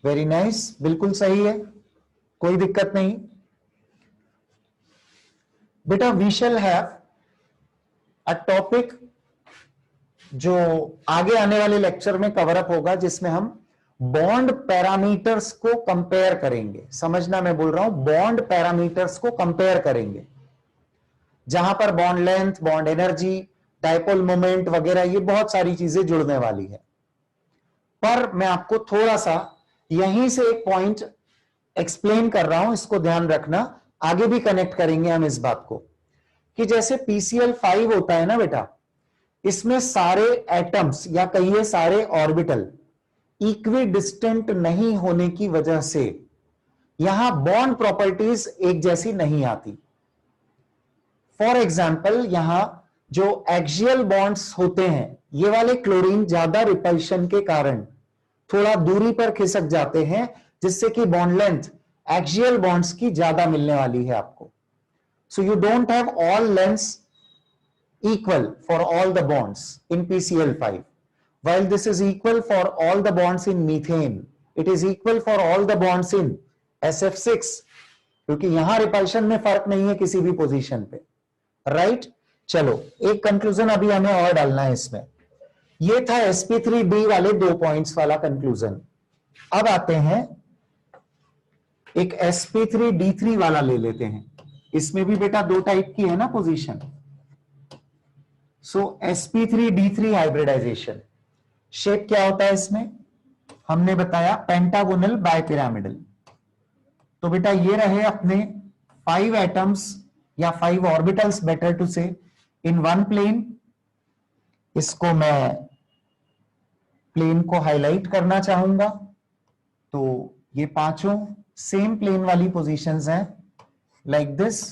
Speaker 1: वेरी नाइस, बिल्कुल सही है, कोई दिक्कत नहीं बेटा। We shall have a topic जो आगे आने वाले लेक्चर में कवर अप होगा, जिसमें हम बॉन्ड पैरामीटर्स को कंपेयर करेंगे। समझना, मैं बोल रहा हूं बॉन्ड पैरामीटर्स को कंपेयर करेंगे, जहां पर bond length, bond energy, dipole moment वगैरह ये बहुत सारी चीजें जुड़ने वाली है। पर मैं आपको थोड़ा सा यहीं से एक पॉइंट एक्सप्लेन कर रहा हूं, इसको ध्यान रखना, आगे भी कनेक्ट करेंगे हम इस बात को, कि जैसे PCl5 होता है ना बेटा, इसमें सारे एटम्स या कहिए सारे ऑर्बिटल इक्वी डिस्टेंट नहीं होने की वजह से यहां बॉन्ड प्रॉपर्टीज एक जैसी नहीं आती। फॉर एग्जाम्पल, यहां जो एक्सियल बॉन्ड्स होते हैं, ये वाले क्लोरीन ज्यादा रिपल्शन के कारण थोड़ा दूरी पर खिसक जाते हैं, जिससे कि बॉन्ड लेंथ एक्सियल बॉन्ड्स की ज्यादा मिलने वाली है आपको। So you don't have all lengths equal for all the bonds in PCl5, while this is equal for all the bonds in methane. It is equal for all the bonds in SF6, क्योंकि यहां repulsion में फर्क नहीं है किसी भी position पे, right. चलो, एक कंक्लूजन अभी हमें और डालना है इसमें। ये था sp3b वाले 2 पॉइंट्स वाला कंक्लूजन। अब आते हैं एक sp3d3 वाला ले लेते हैं। इसमें भी बेटा 2 टाइप की है ना पोजीशन। सो sp3d3 हाइब्रिडाइजेशन शेप क्या होता है इसमें? हमने बताया पेंटागोनल बायपिरामिडल। तो बेटा ये रहे अपने 5 एटम्स या 5 ऑर्बिटल्स, बेटर टू से, इन वन प्लेन। इसको मैं प्लेन को हाईलाइट करना चाहूंगा, तो ये पांचों सेम प्लेन वाली पोजीशंस हैं, like this,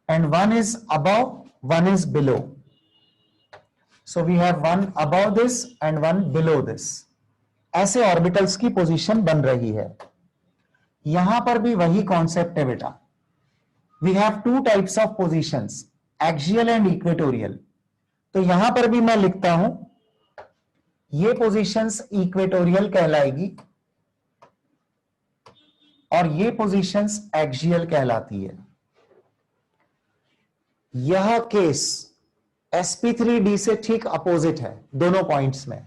Speaker 1: and one is above, one is below. So we have one above this and one below this. ऐसे ऑर्बिटल्स की पोजीशन बन रही है। यहां पर भी वही कॉन्सेप्ट है बेटा। We have 2 types of positions, axial and equatorial. तो यहां पर भी मैं लिखता हूं, ये पोजीशंस इक्वेटोरियल कहलाएगी और ये पोजीशंस एक्सियल कहलाती है। यह केस sp3d से ठीक अपोजिट है दोनों पॉइंट्स में।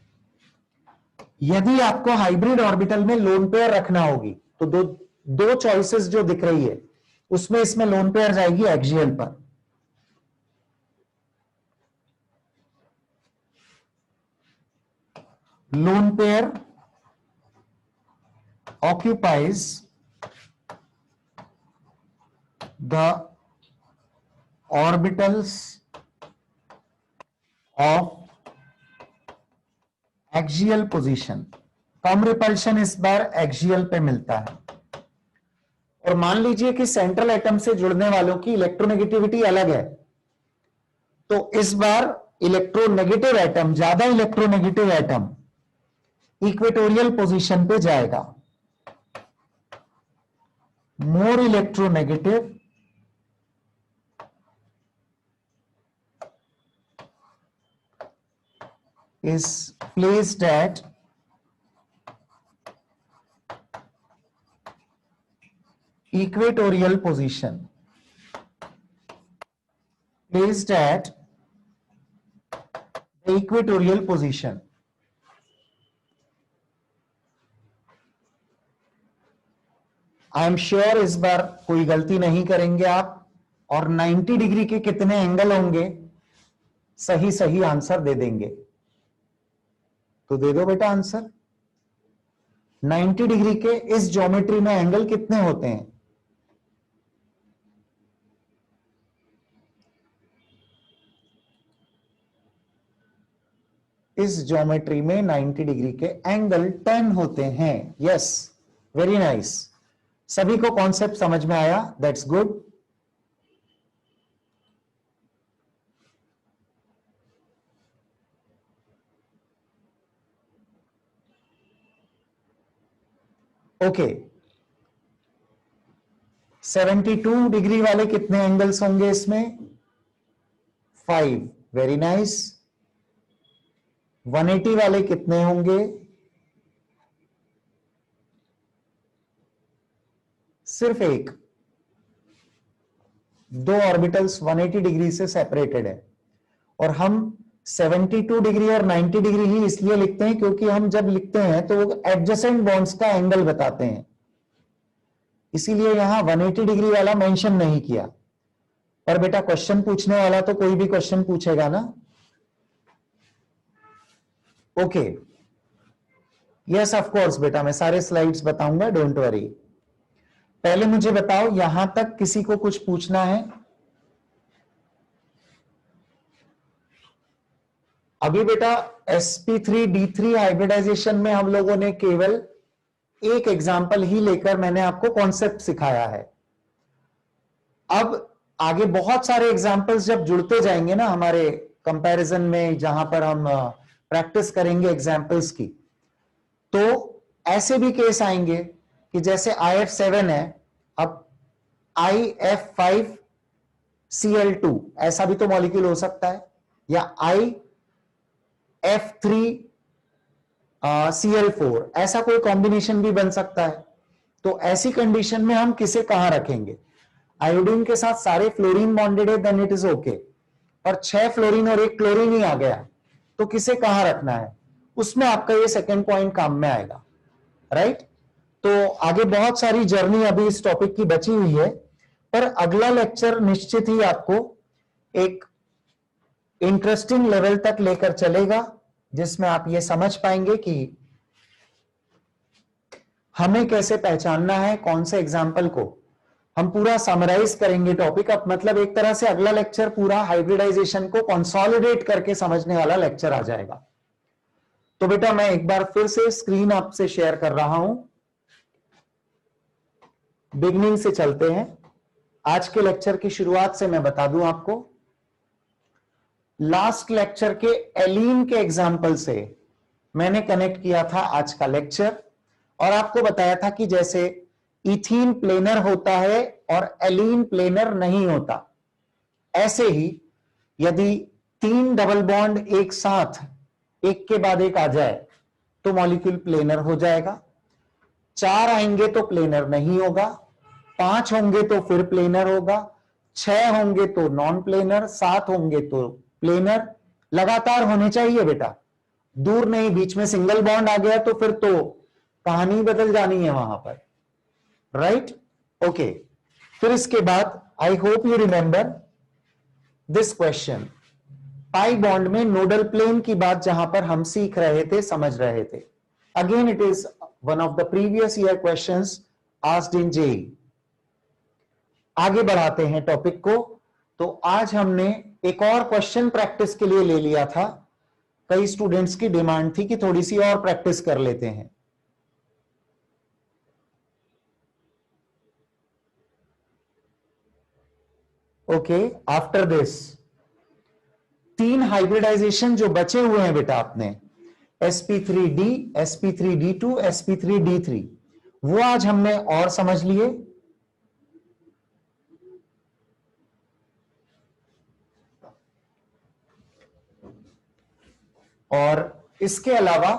Speaker 1: यदि आपको हाइब्रिड ऑर्बिटल में लोन पेयर रखना होगी, तो दो चॉइसेस जो दिख रही है, उसमें इसमें लोन पेयर जाएगी एक्सियल पर। Lone pair occupies the orbitals of axial position. Come repulsion इस बार एक्सियल पे मिलता है। और मान लीजिए कि सेंट्रल एटम से जुड़ने वालों की इलेक्ट्रोनेगेटिविटी अलग है, तो इस बार इलेक्ट्रोनेगेटिव एटम, ज्यादा इलेक्ट्रोनेगेटिव एटम इक्वेटोरियल पोजीशन पे जाएगा। More electronegative is placed at equatorial position, placed at the equatorial position. I am sure इस बार कोई गलती नहीं करेंगे आप, और 90 डिग्री के कितने एंगल होंगे सही सही आंसर दे देंगे। तो दे दो बेटा आंसर। 90 डिग्री के इस ज्योमेट्री में एंगल कितने होते हैं? इस ज्योमेट्री में 90 डिग्री के एंगल 10 होते हैं। Yes, very nice. सभी को कॉन्सेप्ट समझ में आया? That's good. ओके, 72 डिग्री वाले कितने एंगल्स होंगे इसमें? 5। Very nice. 180 वाले कितने होंगे? सिर्फ एक। दो ऑर्बिटल्स 180 डिग्री से सेपरेटेड है, और हम 72 डिग्री और 90 डिग्री ही इसलिए लिखते हैं क्योंकि हम जब लिखते हैं तो वो एडजेसेंट बॉन्ड्स का एंगल बताते हैं, इसीलिए यहां 180 डिग्री वाला मेंशन नहीं किया। पर बेटा क्वेश्चन पूछने वाला तो कोई भी क्वेश्चन पूछेगा ना। ओके, यस ऑफ कोर्स बेटा, मैं सारे स्लाइड्स बताऊंगा, डोंट वरी। पहले मुझे बताओ, यहां तक किसी को कुछ पूछना है? अभी बेटा sp3d3 हाइब्रिडाइजेशन में हम लोगों ने केवल एक एग्जाम्पल ही लेकर मैंने आपको कॉन्सेप्ट सिखाया है। अब आगे बहुत सारे एग्जाम्पल्स जब जुड़ते जाएंगे ना हमारे कंपैरिजन में, जहां पर हम प्रैक्टिस करेंगे एग्जाम्पल्स की, तो ऐसे भी केस आएंगे कि जैसे IF7 है, अब IF5Cl2 ऐसा भी तो मॉलिक्यूल हो सकता है, या IF3Cl4 ऐसा कोई कॉम्बिनेशन भी बन सकता है। तो ऐसी कंडीशन में हम किसे कहां रखेंगे? आयोडीन के साथ सारे फ्लोरीन बॉन्डेड है, देन इट इज ओके। और 6 फ्लोरीन और 1 क्लोरीन ही आ गया, तो किसे कहां रखना है? उसमें आपका ये सेकंड पॉइंट काम में आएगा, राइट? तो आगे बहुत सारी जर्नी अभी इस टॉपिक की बची हुई है, पर अगला लेक्चर निश्चित ही आपको एक इंटरेस्टिंग लेवल तक लेकर चलेगा, जिसमें आप ये समझ पाएंगे कि हमें कैसे पहचानना है कौन से एग्जाम्पल को। हम पूरा समराइज करेंगे टॉपिक। अब मतलब एक तरह से अगला लेक्चर पूरा हाइब्रिडाइजेशन को कंसोलिडेट करके समझने वाला लेक्चर आ जाएगा। तो बेटा मैं एक बार फिर से स्क्रीन आपसे शेयर कर रहा हूं, बिगनिंग से चलते हैं। आज के लेक्चर की शुरुआत से मैं बता दूं आपको, लास्ट लेक्चर के एलीन के एग्जाम्पल से मैंने कनेक्ट किया था आज का लेक्चर, और आपको बताया था कि जैसे इथीन प्लेनर होता है और एलीन प्लेनर नहीं होता, ऐसे ही यदि 3 डबल बॉन्ड एक साथ एक के बाद एक आ जाए तो मॉलिक्यूल प्लेनर हो जाएगा। 4 आएंगे तो प्लेनर नहीं होगा, 5 होंगे तो फिर प्लेनर होगा, 6 होंगे तो नॉन प्लेनर, 7 होंगे तो प्लेनर। लगातार होने चाहिए बेटा, दूर नहीं। बीच में सिंगल बॉन्ड आ गया तो फिर तो कहानी बदल जानी है वहां पर, राइट? ओके, फिर इसके बाद आई hope you remember this question, pi bond में नोडल प्लेन की बात जहां पर हम सीख रहे थे, समझ रहे थे। Again it is one of the previous year questions asked in JEE. आगे बढ़ाते हैं टॉपिक को। तो आज हमने एक और क्वेश्चन प्रैक्टिस के लिए ले लिया था। कई स्टूडेंट्स की डिमांड थी कि थोड़ी सी और प्रैक्टिस कर लेते हैं। ओके, आफ्टर दिस 3 हाइब्रिडाइजेशन जो बचे हुए हैं बेटा अपने, sp3d, sp3d2, sp3d3, वो आज हमने और समझ लिए। और इसके अलावा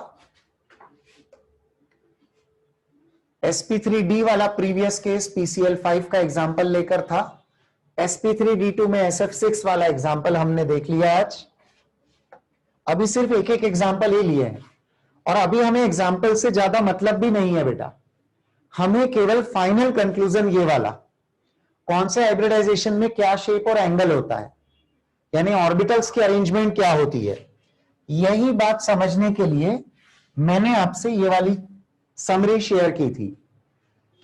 Speaker 1: sp3d वाला प्रीवियस केस PCl5 का एग्जांपल लेकर था। sp3d2 में SF6 वाला एग्जांपल हमने देख लिया आज। अभी सिर्फ एक एक एग्जांपल ही लिए हैं और अभी हमें एग्जांपल से ज्यादा मतलब भी नहीं है बेटा, हमें केवल फाइनल कंक्लूजन ये वाला, कौन सा हाइब्रिडाइजेशन में क्या शेप और एंगल होता है, यानी ऑर्बिटल्स की अरेंजमेंट क्या होती है, यही बात समझने के लिए मैंने आपसे ये वाली समरी शेयर की थी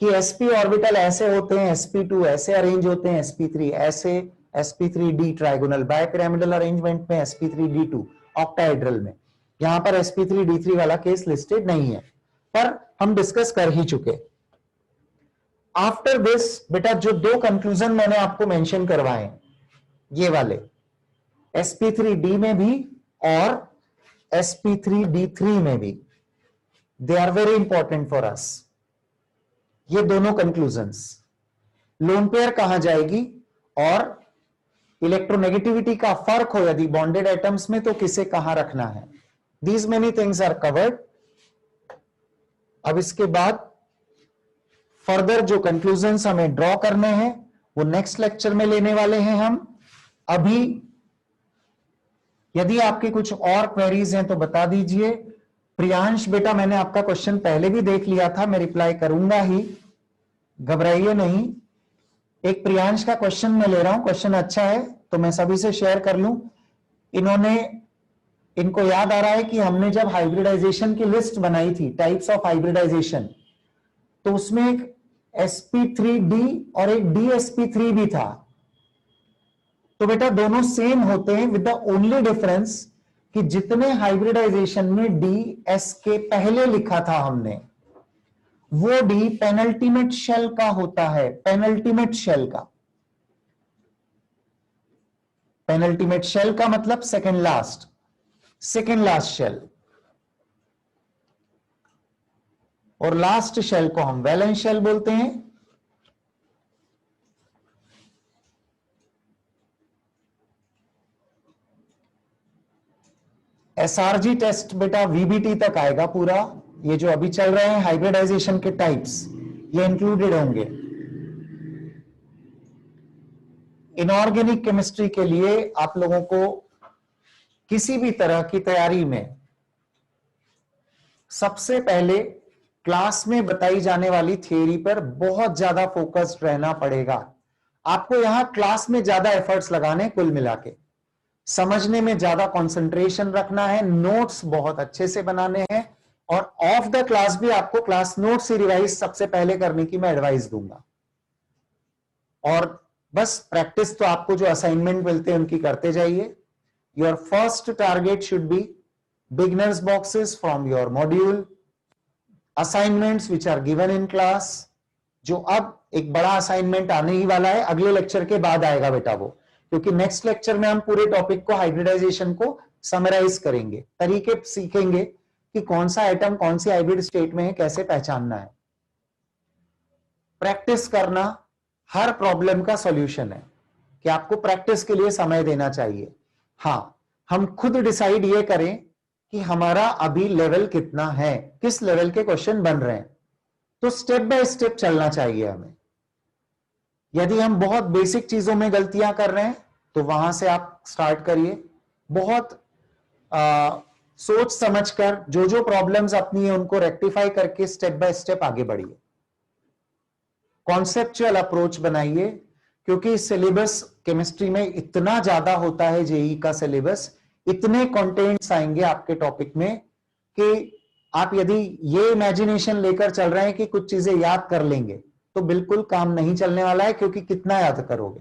Speaker 1: कि sp ऑर्बिटल ऐसे होते हैं, sp2 ऐसे अरेंज होते हैं, sp3 ऐसे, sp3d ट्राइगोनल बायपिरामिडल अरेंजमेंट में, sp3d2 ऑक्टाहेड्रल में। यहां पर sp3d3 वाला केस लिस्टेड नहीं है, पर हम डिस्कस कर ही चुके। आफ्टर दिस बेटा जो दो कंक्लूजन मैंने आपको मेंशन करवाए, ये वाले sp3d में भी और sp3d3 में भी, they are very important for us. ये दोनों कंक्लूजन्स, लोन पेयर कहां जाएगी और इलेक्ट्रोनेगेटिविटी का फर्क हो यदि बॉन्डेड एटम्स में तो किसे कहां रखना है, these many things are covered. अब इसके बाद फर्दर जो कंक्लूजन्स हमें ड्रॉ करने हैं वो नेक्स्ट लेक्चर में लेने वाले हैं हम। अभी यदि आपके कुछ और क्वेरीज हैं तो बता दीजिए। प्रियांश बेटा मैंने आपका क्वेश्चन पहले भी देख लिया था, मैं रिप्लाई करूंगा ही, घबराइए नहीं। एक प्रियांश का क्वेश्चन मैं ले रहा हूं, क्वेश्चन अच्छा है तो मैं सभी से शेयर कर लूं। इनको याद आ रहा है कि हमने जब हाइब्रिडाइजेशन की लिस्ट बनाई थी, टाइप्स ऑफ हाइब्रिडाइजेशन, तो उसमें एक sp3d और एक dsp3 भी था। तो बेटा दोनों सेम होते हैं विद द ओनली डिफरेंस कि जितने हाइब्रिडाइजेशन में डी एस के पहले लिखा था हमने, वो डी पेनल्टीमेट शेल का होता है, पेनल्टीमेट शेल का। पेनल्टीमेट शेल का मतलब सेकेंड लास्ट शेल, और लास्ट शेल को हम वैलेंस शेल बोलते हैं। एसआरजी टेस्ट बेटा वीबीटी तक आएगा पूरा। ये जो अभी चल रहे हैं हाइब्रिडाइजेशन के टाइप्स, ये इंक्लूडेड होंगे। इनऑर्गेनिक केमिस्ट्री के लिए आप लोगों को किसी भी तरह की तैयारी में सबसे पहले क्लास में बताई जाने वाली थ्योरी पर बहुत ज्यादा फोकस्ड रहना पड़ेगा। आपको यहां क्लास में ज्यादा एफर्ट्स लगाने, कुल मिला के समझने में ज्यादा कंसंट्रेशन रखना है, नोट्स बहुत अच्छे से बनाने हैं, और ऑफ द क्लास भी आपको क्लास नोट्स ही रिवाइज सबसे पहले करने की मैं एडवाइस दूंगा। और बस प्रैक्टिस तो आपको जो असाइनमेंट मिलते हैं उनकी करते जाइए। Your first target should be beginners boxes from your module, assignments which are given in class. जो अब एक बड़ा असाइनमेंट आने ही वाला है, अगले लेक्चर के बाद आएगा बेटा वो, क्योंकि नेक्स्ट लेक्चर में हम पूरे टॉपिक को, हाइब्रिडाइजेशन को समराइज करेंगे, तरीके सीखेंगे कि कौन सा आइटम कौन सी हाइब्रिड स्टेट में है, कैसे पहचानना है। प्रैक्टिस करना हर प्रॉब्लम का सॉल्यूशन है कि आपको प्रैक्टिस के लिए समय देना चाहिए। हां, हम खुद डिसाइड ये करें कि हमारा अभी लेवल कितना है, किस लेवल के क्वेश्चन बन रहे हैं, तो स्टेप बाय स्टेप चलना चाहिए हमें। यदि हम बहुत बेसिक चीजों में गलतियां कर रहे हैं तो वहां से आप स्टार्ट करिए, बहुत सोच समझकर जो जो प्रॉब्लम्स अपनी है उनको रेक्टिफाई करके स्टेप बाय स्टेप आगे बढ़िए। कॉन्सेप्चुअल अप्रोच बनाइए, क्योंकि सिलेबस केमिस्ट्री में इतना ज्यादा होता है, जेई का सिलेबस, इतने कंटेंट्स आएंगे आपके टॉपिक में कि आप यदि ये इमेजिनेशन लेकर चल रहे हैं कि कुछ चीजें याद कर लेंगे तो बिल्कुल काम नहीं चलने वाला है, क्योंकि कितना याद करोगे।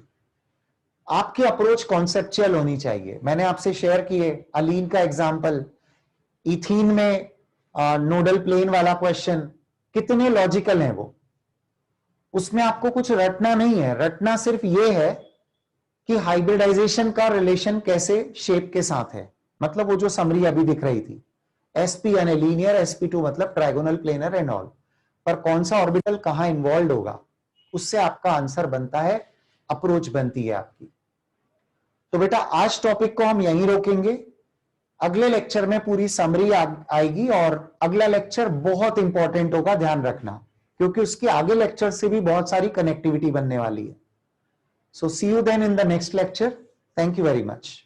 Speaker 1: आपकी अप्रोच कॉन्सेप्चुअल होनी चाहिए। मैंने आपसे शेयर किए अलीन का एग्जांपल, इथीन में नोडल प्लेन वाला क्वेश्चन, कितने लॉजिकल है वो। उसमें आपको कुछ रटना नहीं है, रटना सिर्फ ये है कि हाइब्रिडाइजेशन का रिलेशन कैसे शेप के साथ है, मतलब वो जो समरी अभी दिख रही थी, sp यानी लीनियर, sp2 मतलब ट्राइगोनल प्लेनर एंड ऑल, पर कौन सा ऑर्बिटल कहां इन्वॉल्व होगा, उससे आपका आंसर बनता है, अप्रोच बनती है आपकी। तो बेटा आज टॉपिक को हम यहीं रोकेंगे, अगले लेक्चर में पूरी समरी आएगी, और अगला लेक्चर बहुत इंपॉर्टेंट होगा, ध्यान रखना। क्योंकि उसके आगे लेक्चर से भी बहुत सारी कनेक्टिविटी बनने वाली है. So see you then in the next lecture. Thank you very much.